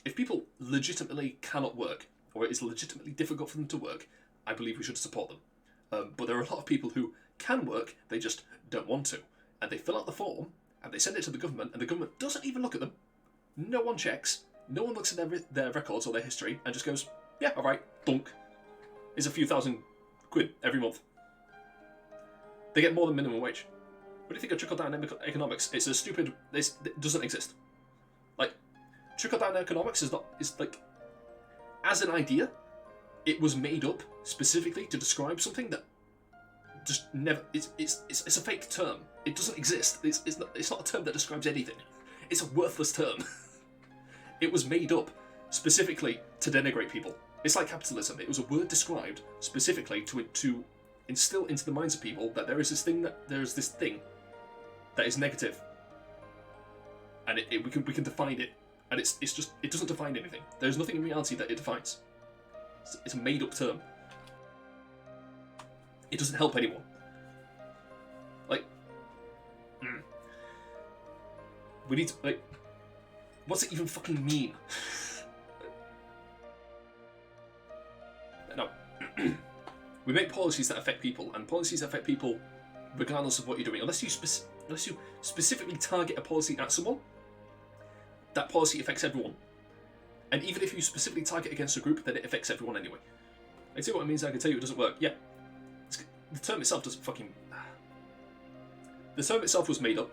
If people legitimately cannot work, or it is legitimately difficult for them to work, I believe we should support them. But there are a lot of people who can work, they just don't want to. And they fill out the form, and they send it to the government, and the government doesn't even look at them. No one checks. No one looks at their records or their history, and just goes, yeah, alright, dunk. It's a few £1,000 every month. They get more than minimum wage. What do you think of trickle-down economics? It's a stupid... It doesn't exist. Like, trickle-down economics is like... As an idea, it was made up specifically to describe something that just never... It's a fake term. It doesn't exist. It's not a term that describes anything. It's a worthless term. It was made up specifically to denigrate people. It's like capitalism. It was a word described specifically to instill into the minds of people that there is this thing that is negative, and we can define it, and it doesn't define anything. There's nothing in reality that it defines. It's a made up term. It doesn't help anyone. Like, we need to, like, what's it even fucking mean? No. We make policies that affect people, and policies that affect people regardless of what you're doing. Unless you specifically target a policy at someone, that policy affects everyone. And even if you specifically target against a group, then it affects everyone anyway. I tell you what it means, I can tell you it doesn't work. Yeah. The term itself doesn't fucking... The term itself was made up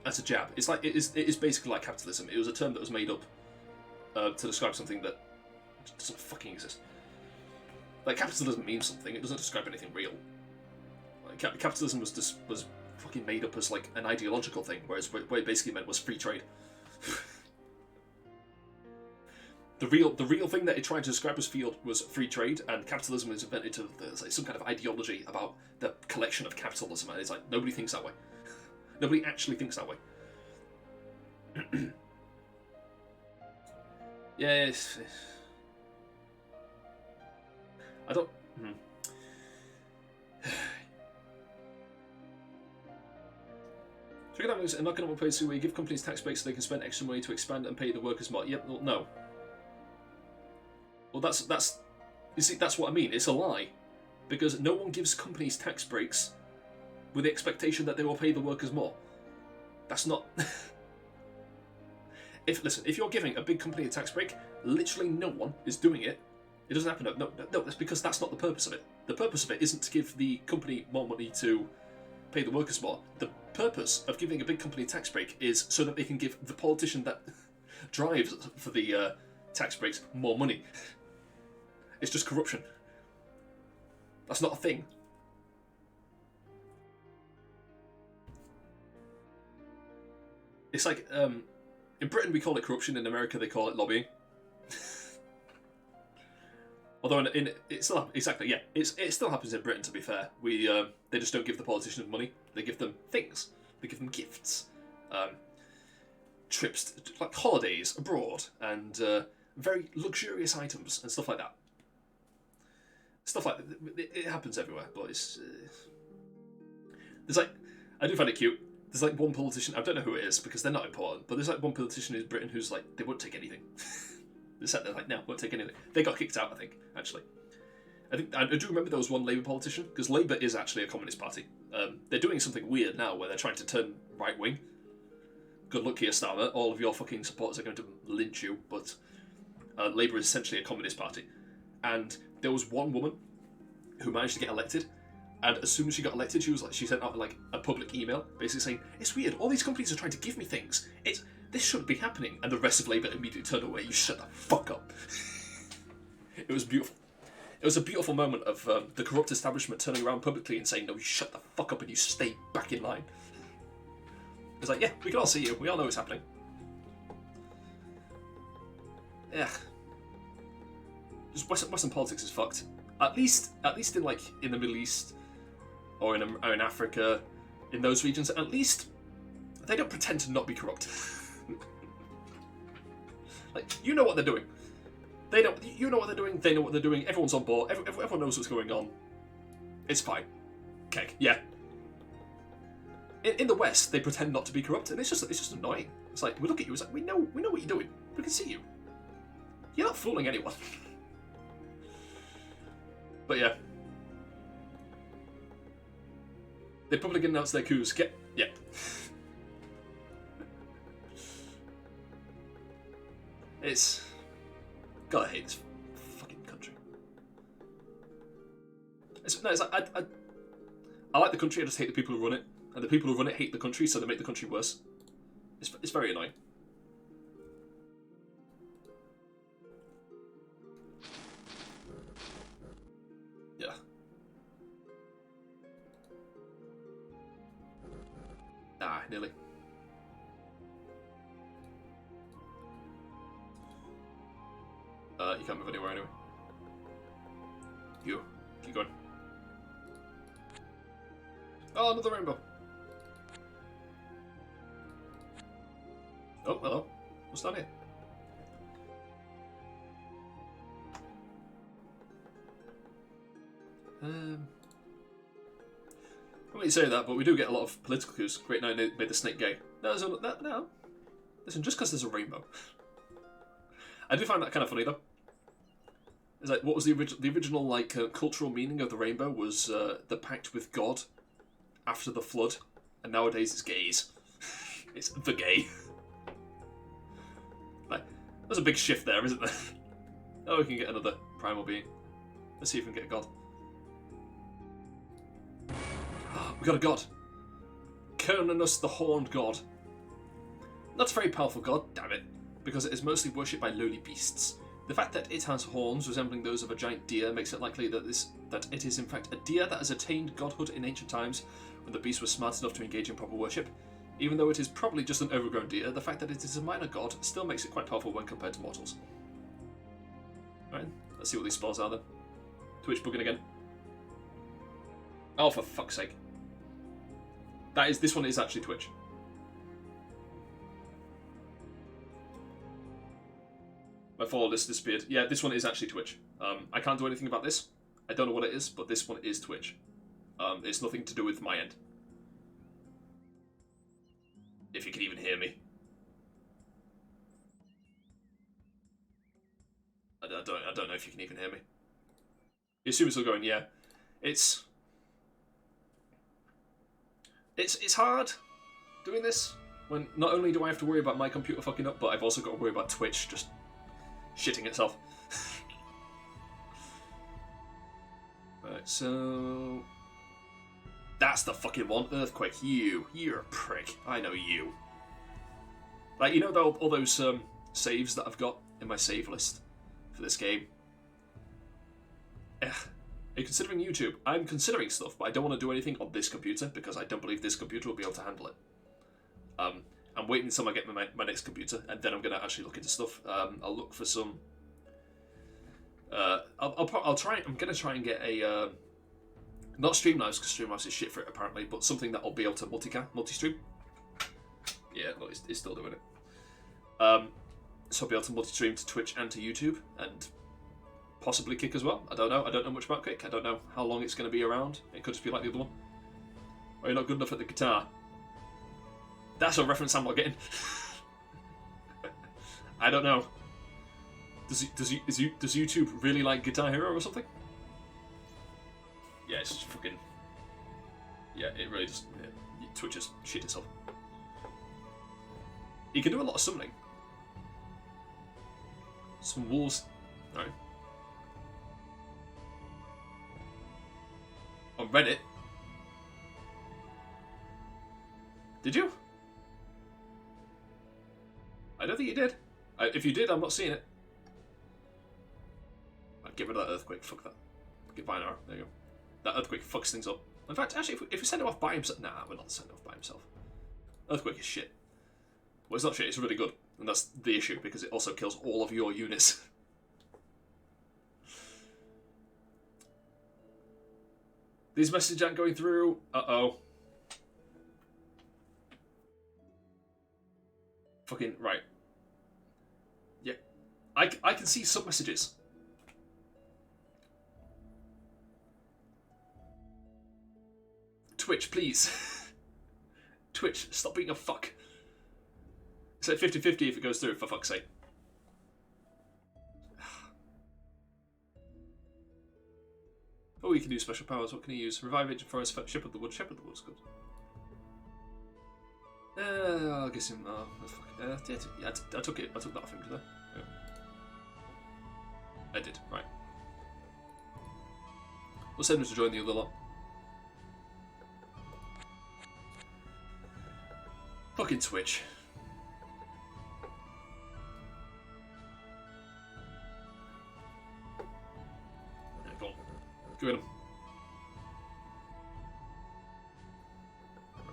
as a jab. It's like, it is basically like capitalism. It was a term that was made up to describe something that doesn't fucking exist. Like, capitalism means something, it doesn't describe anything real. Like, capitalism was fucking made up as, like, an ideological thing, whereas what it basically meant was free trade. The real thing that it tried to describe as field was free trade, and capitalism was invented to like, some kind of ideology about the collection of capitalism, and it's like, nobody thinks that way. Nobody actually thinks that way. Yes. I don't... Trickle-down an economic policy where you give companies tax breaks so they can spend extra money to expand and pay the workers more. Yep, well, no. Well, that's... You see, that's what I mean. It's a lie. Because no one gives companies tax breaks with the expectation that they will pay the workers more. That's not... if you're giving a big company a tax break, literally no one is doing it. It doesn't happen. No, that's because that's not the purpose of it. The purpose of it isn't to give the company more money to pay the workers more. The purpose of giving a big company a tax break is so that they can give the politician that drives for the tax breaks more money. It's just corruption. That's not a thing. It's like, in Britain we call it corruption, in America they call it lobbying. Although it still exactly, yeah, it still happens in Britain. To be fair, they just don't give the politicians money. They give them things. They give them gifts, trips, like holidays abroad, and very luxurious items and stuff like that. Stuff like that. It happens everywhere, but it's there's like, I do find it cute. There's like one politician, I don't know who it is because they're not important, but there's like one politician in Britain who's like, they won't take anything. They sat there like, no, won't take anything. They got kicked out, I think, actually. I do remember there was one Labour politician, because Labour is actually a communist party. They're doing something weird now where they're trying to turn right-wing. Good luck, Keir Starmer. All of your fucking supporters are going to lynch you, but Labour is essentially a communist party. And there was one woman who managed to get elected, and as soon as she got elected, she sent out like a public email, basically saying, "It's weird. All these companies are trying to give me things. This shouldn't be happening." And the rest of Labour immediately turned away. You shut the fuck up. It was beautiful. It was a beautiful moment of the corrupt establishment turning around publicly and saying, "No, you shut the fuck up and you stay back in line." It's like, yeah, we can all see you. We all know what's happening. Yeah. Just Western politics is fucked. At least in the Middle East or in Africa, in those regions, at least they don't pretend to not be corrupt. Like, you know what they're doing. You know what they're doing. They know what they're doing. Everyone's on board. Everyone knows what's going on. It's fine. Okay, yeah. In the West, they pretend not to be corrupt, and it's just annoying. It's like, we look at you. It's like, we know what you're doing. We can see you. You're not fooling anyone. But yeah, they probably announce their coups. Yeah. It's, God, I hate this fucking country. It's like I like the country. I just hate the people who run it, and the people who run it hate the country, so they make the country worse. It's very annoying. Yeah. Ah, nearly. You can't move anywhere anyway. You, keep going. Oh, another rainbow. Oh, hello. What's down here? I wouldn't say that, but we do get a lot of political coups. Great Night made the snake gay. No. Listen, just because there's a rainbow. I do find that kind of funny, though. It's like, what was the original like cultural meaning of the rainbow was the pact with God after the flood, and nowadays it's gays. It's the gay. Like, there's a big shift there, isn't there? Oh, we can get another primal being. Let's see if we can get a god. We got a god. Cernunnos the Horned God. That's a very powerful god, damn it, because it is mostly worshipped by lowly beasts. The fact that it has horns resembling those of a giant deer makes it likely that it is in fact a deer that has attained godhood in ancient times, when the beast was smart enough to engage in proper worship. Even though it is probably just an overgrown deer, the fact that it is a minor god still makes it quite powerful when compared to mortals. Right, let's see what these spells are then. Twitch bugging again. Oh, for fuck's sake. This one is actually Twitch. My follow list disappeared. Yeah, this one is actually Twitch. I can't do anything about this. I don't know what it is, but this one is Twitch. It's nothing to do with my end. If you can even hear me. I don't know if you can even hear me. You assume it's still going, yeah. It's hard doing this when not only do I have to worry about my computer fucking up, but I've also got to worry about Twitch just shitting itself. Right, so that's the fucking one. Earthquake. You're a prick. I know you. Like, you know all those saves that I've got in my save list for this game? Are you considering YouTube? I'm considering stuff, but I don't want to do anything on this computer because I don't believe this computer will be able to handle it. I'm waiting until I get my next computer, and then I'm going to actually look into stuff. I'll look for some. I'll try. I'm going to try and get a not Streamlabs, because Streamlabs is shit for it apparently, but something that I'll be able to multi-stream. Yeah, look, it's still doing it. So I'll be able to multi-stream to Twitch and to YouTube, and possibly Kick as well. I don't know. I don't know much about Kick. I don't know how long it's going to be around. It could just be like the other one. Are you not good enough at the guitar? That's a reference I'm not getting. I don't know. Does YouTube really like Guitar Hero or something? Yeah, it's just fucking. Yeah, it really just. Yeah, Twitch just shit itself. You can do a lot of summoning. Some wolves. Alright. On Reddit. Did you? I don't think you did. If you did, I'm not seeing it. I'd get rid of that earthquake. Fuck that. Get by an arrow. There you go. That earthquake fucks things up. In fact, actually, if we send him off by himself... Nah, we're not sending him off by himself. Earthquake is shit. Well, it's not shit. It's really good. And that's the issue, because it also kills all of your units. These messages aren't going through. Uh-oh. Fucking right. Yeah. I can see some messages. Twitch, please. Twitch, stop being a fuck. It's like 50-50 if it goes through, for fuck's sake. Oh, you can use special powers. What can you use? Revive Agent Forest, Shepherd the Wood. Shepherd the Wood's good. I'll guess him. Yeah, I took it. I took that off him, did I? Yeah. I did, right. We'll send him to join the other lot. Fucking Twitch. Yeah, go on. Go at him.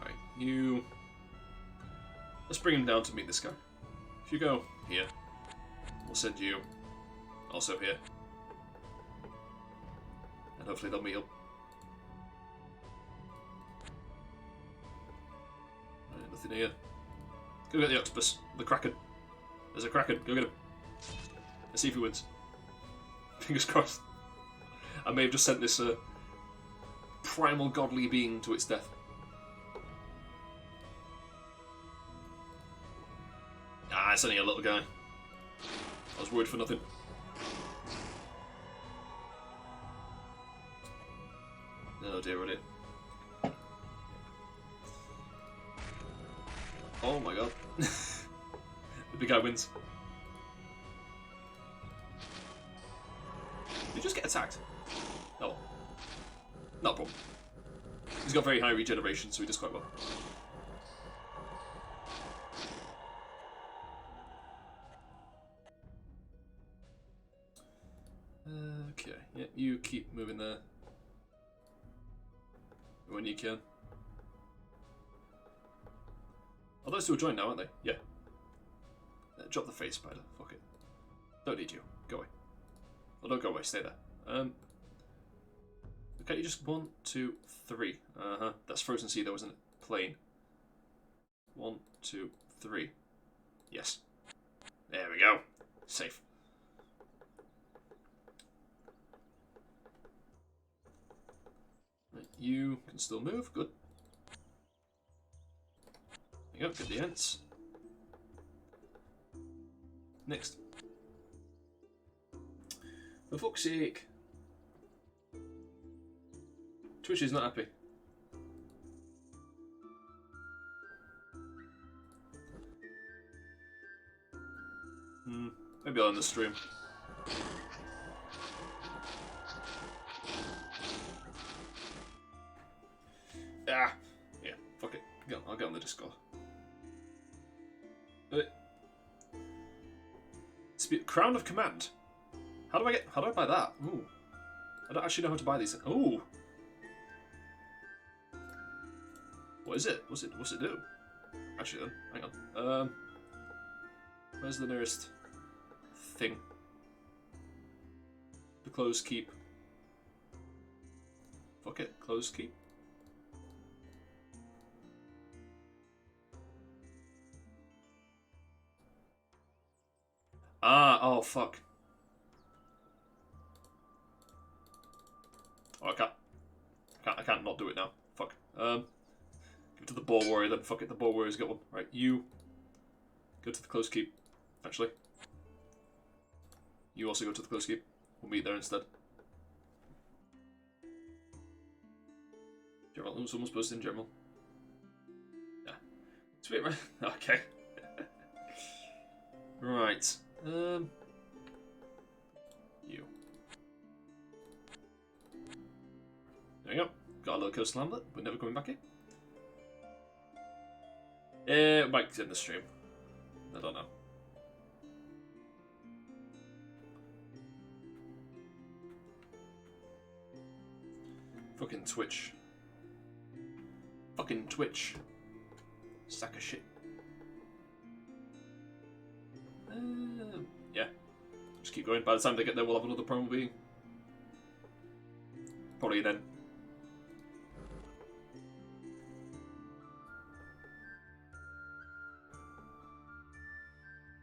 Right, you... Let's bring him down to meet this guy. If you go here, we'll send you also here. And hopefully they'll meet up. Right, nothing here. Go get the octopus. The kraken. There's a kraken. Go get him. Let's see if he wins. Fingers crossed. I may have just sent this primal godly being to its death. Ah, it's only a little guy. I was worried for nothing. Oh dear, oh dear. Oh my god. The big guy wins. Did you just get attacked? Oh. Not a problem. He's got very high regeneration, so he does quite well. Okay, yeah, you keep moving there. When you can. Oh, those two are joined now, aren't they? Yeah. Drop the face spider. Fuck it. Don't need you. Go away. Well, don't go away. Stay there. Can't you just 1, 2, 3? That's frozen sea though, isn't it? Plane. 1, 2, 3. Yes. There we go. Safe. Right, you can still move. Good. There you go. Get the ants. Next. For fuck's sake. Twitch is not happy. Maybe I'll end the stream. Ah, yeah, fuck it. I'll get on the Discord. Crown of Command. How do I buy that? Ooh. I don't actually know how to buy these. Ooh. What is it? What's it do? Actually then, hang on. Where's the nearest thing? The closed keep. Fuck it, closed keep. Ah, oh fuck. Oh, I can't not do it now. Fuck. Give it to the Boar Warrior then. Fuck it, the Boar Warrior's got one. Right, you go to the closed keep. Actually. You also go to the closed keep. We'll meet there instead. General, someone's posted in General. Yeah. Sweet, right? Okay. Right. You. There you go. Got a little coastal hamlet, but never coming back here. Might end the stream. I don't know. Fucking Twitch. Fucking Twitch. Sack of shit. Yeah. Just keep going. By the time they get there, we'll have another promo being. Probably then.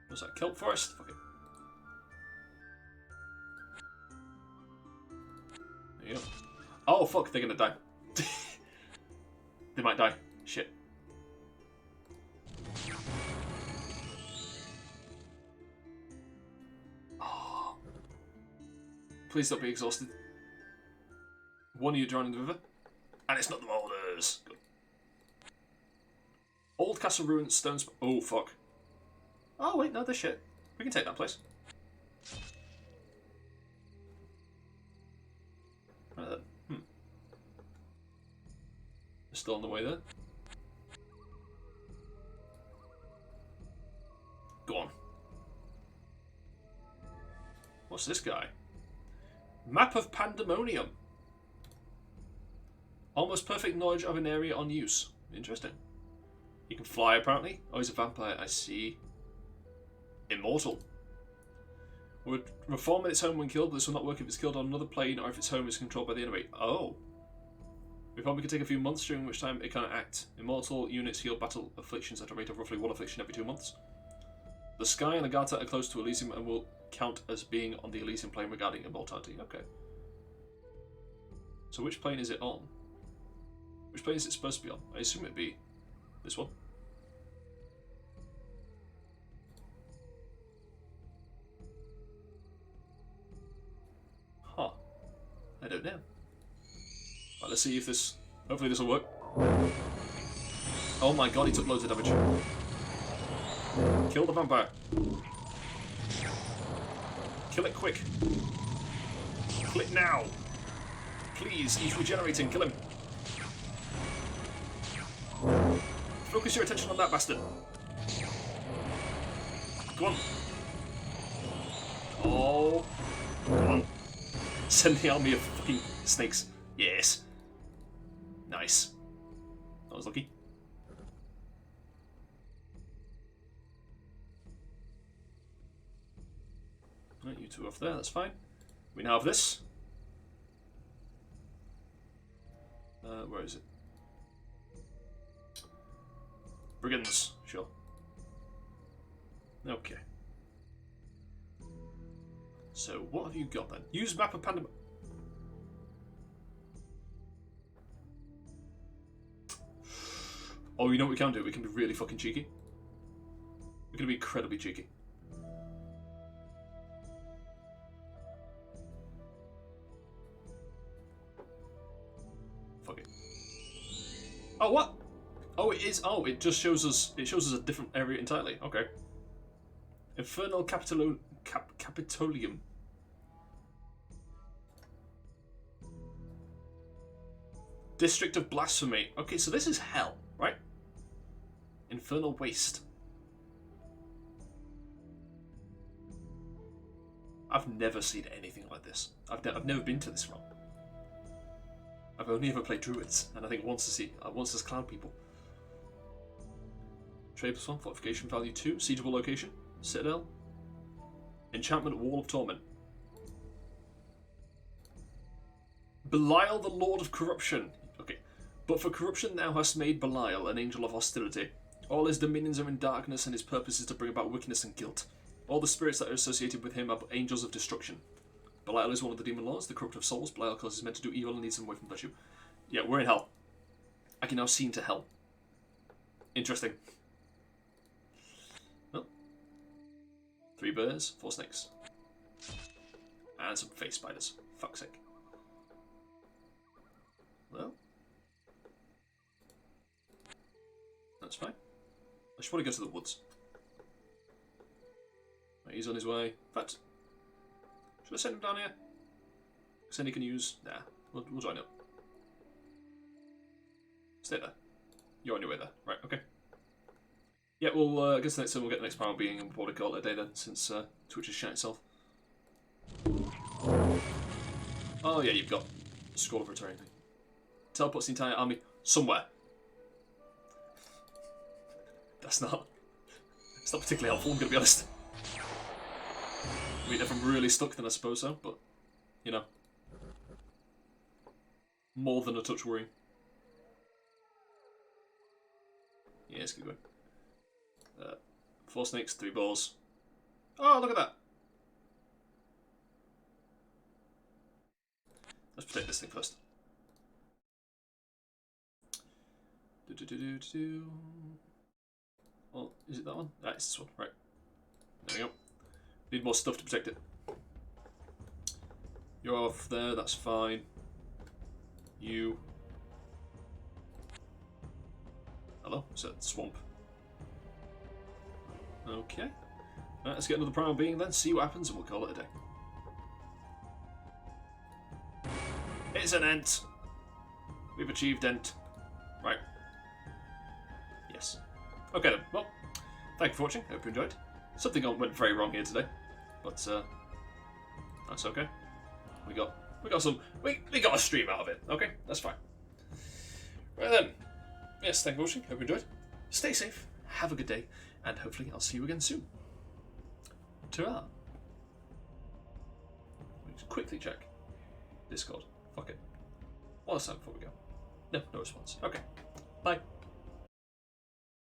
What's that? Kelp Forest? Fuck it. There you go. Oh fuck, they're gonna die. They might die. Shit. Oh. Please don't be exhausted. One of you drowning in the river. And it's not the Moulders. Good. Old Castle Ruins, Stones. Oh fuck. Oh wait, no, they're shit. We can take that place. Right then. They're still on the way there. Go on. What's this guy? Map of Pandemonium. Almost perfect knowledge of an area on use. Interesting. You can fly apparently. Oh, he's a vampire. I see. Immortal. Would reform in its home when killed, but this will not work if it's killed on another plane or if its home is controlled by the enemy. Oh. Reform can take a few months, during which time it can act. Immortal units heal battle afflictions at a rate of roughly 1 affliction every 2 months. The Sky and Agatha are close to Elysium and will count as being on the Elysium plane regarding immortality. Okay. So which plane is it on? Which plane is it supposed to be on? I assume it'd be this one. Huh. I don't know. Right, let's see if this... Hopefully this will work. Oh my god, he took loads of damage. Kill the vampire. Kill it quick. Kill it now. Please, he's regenerating. Kill him. Focus your attention on that bastard. Come on. Oh. Come on. Send the army of fucking snakes. Yes. Nice. That was lucky. Right, you two off there, that's fine. We now have this. Where is it? Brigands, sure. Okay. So, what have you got then? Use map of Pandemonium. Oh, you know what we can do? We can be really fucking cheeky. We're gonna be incredibly cheeky. Fuck it. Oh, what? Oh, it is. Oh, it just shows us. It shows us a different area entirely. Okay. Infernal Capitolium. District of Blasphemy. Okay, so this is hell, right? Infernal Waste. I've never seen anything like this. I've never been to this realm. I've only ever played Druids, and I think once as Cloud People. Trade +1, Fortification value 2, Siegeable location, Citadel, Enchantment Wall of Torment. Belial the Lord of Corruption. Okay. But for corruption thou hast made Belial an angel of hostility. All his dominions are in darkness, and his purpose is to bring about wickedness and guilt. All the spirits that are associated with him are angels of destruction. Belial is one of the demon lords, the corrupt of souls. Belial causes men to do evil and leads them away from virtue. Yeah, we're in hell. I can now see into hell. Interesting. Well, 3 bears, 4 snakes. And some face spiders. Fuck's sake. Well, that's fine. I should probably go to the woods. Right, he's on his way. In fact, should I send him down here? Because then he can use... Nah, we'll join up. Stay there. You're on your way there. Right, okay. Yeah, well, I guess the next time we'll get the next power being and we'll probably call it a day then, since Twitch has shut itself. Oh yeah, you've got Scroll of Returning. Teleports the entire army somewhere. It's not particularly helpful, I'm going to be honest. I mean, if I'm really stuck, then I suppose so, but, you know. More than a touch worrying. Yeah, let's keep going. 4 snakes, 3 balls. Oh, look at that! Let's protect this thing first. Oh, is it that one? Ah, it's this one. Right. There we go. Need more stuff to protect it. You're off there, that's fine. You. Hello? Is that swamp? Okay. Right, let's get another primal being then, see what happens, and we'll call it a day. It's an Ent! We've achieved Ent. Right. Yes. Okay then, well, thank you for watching, hope you enjoyed. Something went very wrong here today, but that's okay. We got a stream out of it, okay? That's fine. Right then, yes, thank you for watching, hope you enjoyed. Stay safe, have a good day, and hopefully I'll see you again soon. Ta-ra! Just quickly check Discord. Fuck it. One last time before we go. No response. Okay. Bye.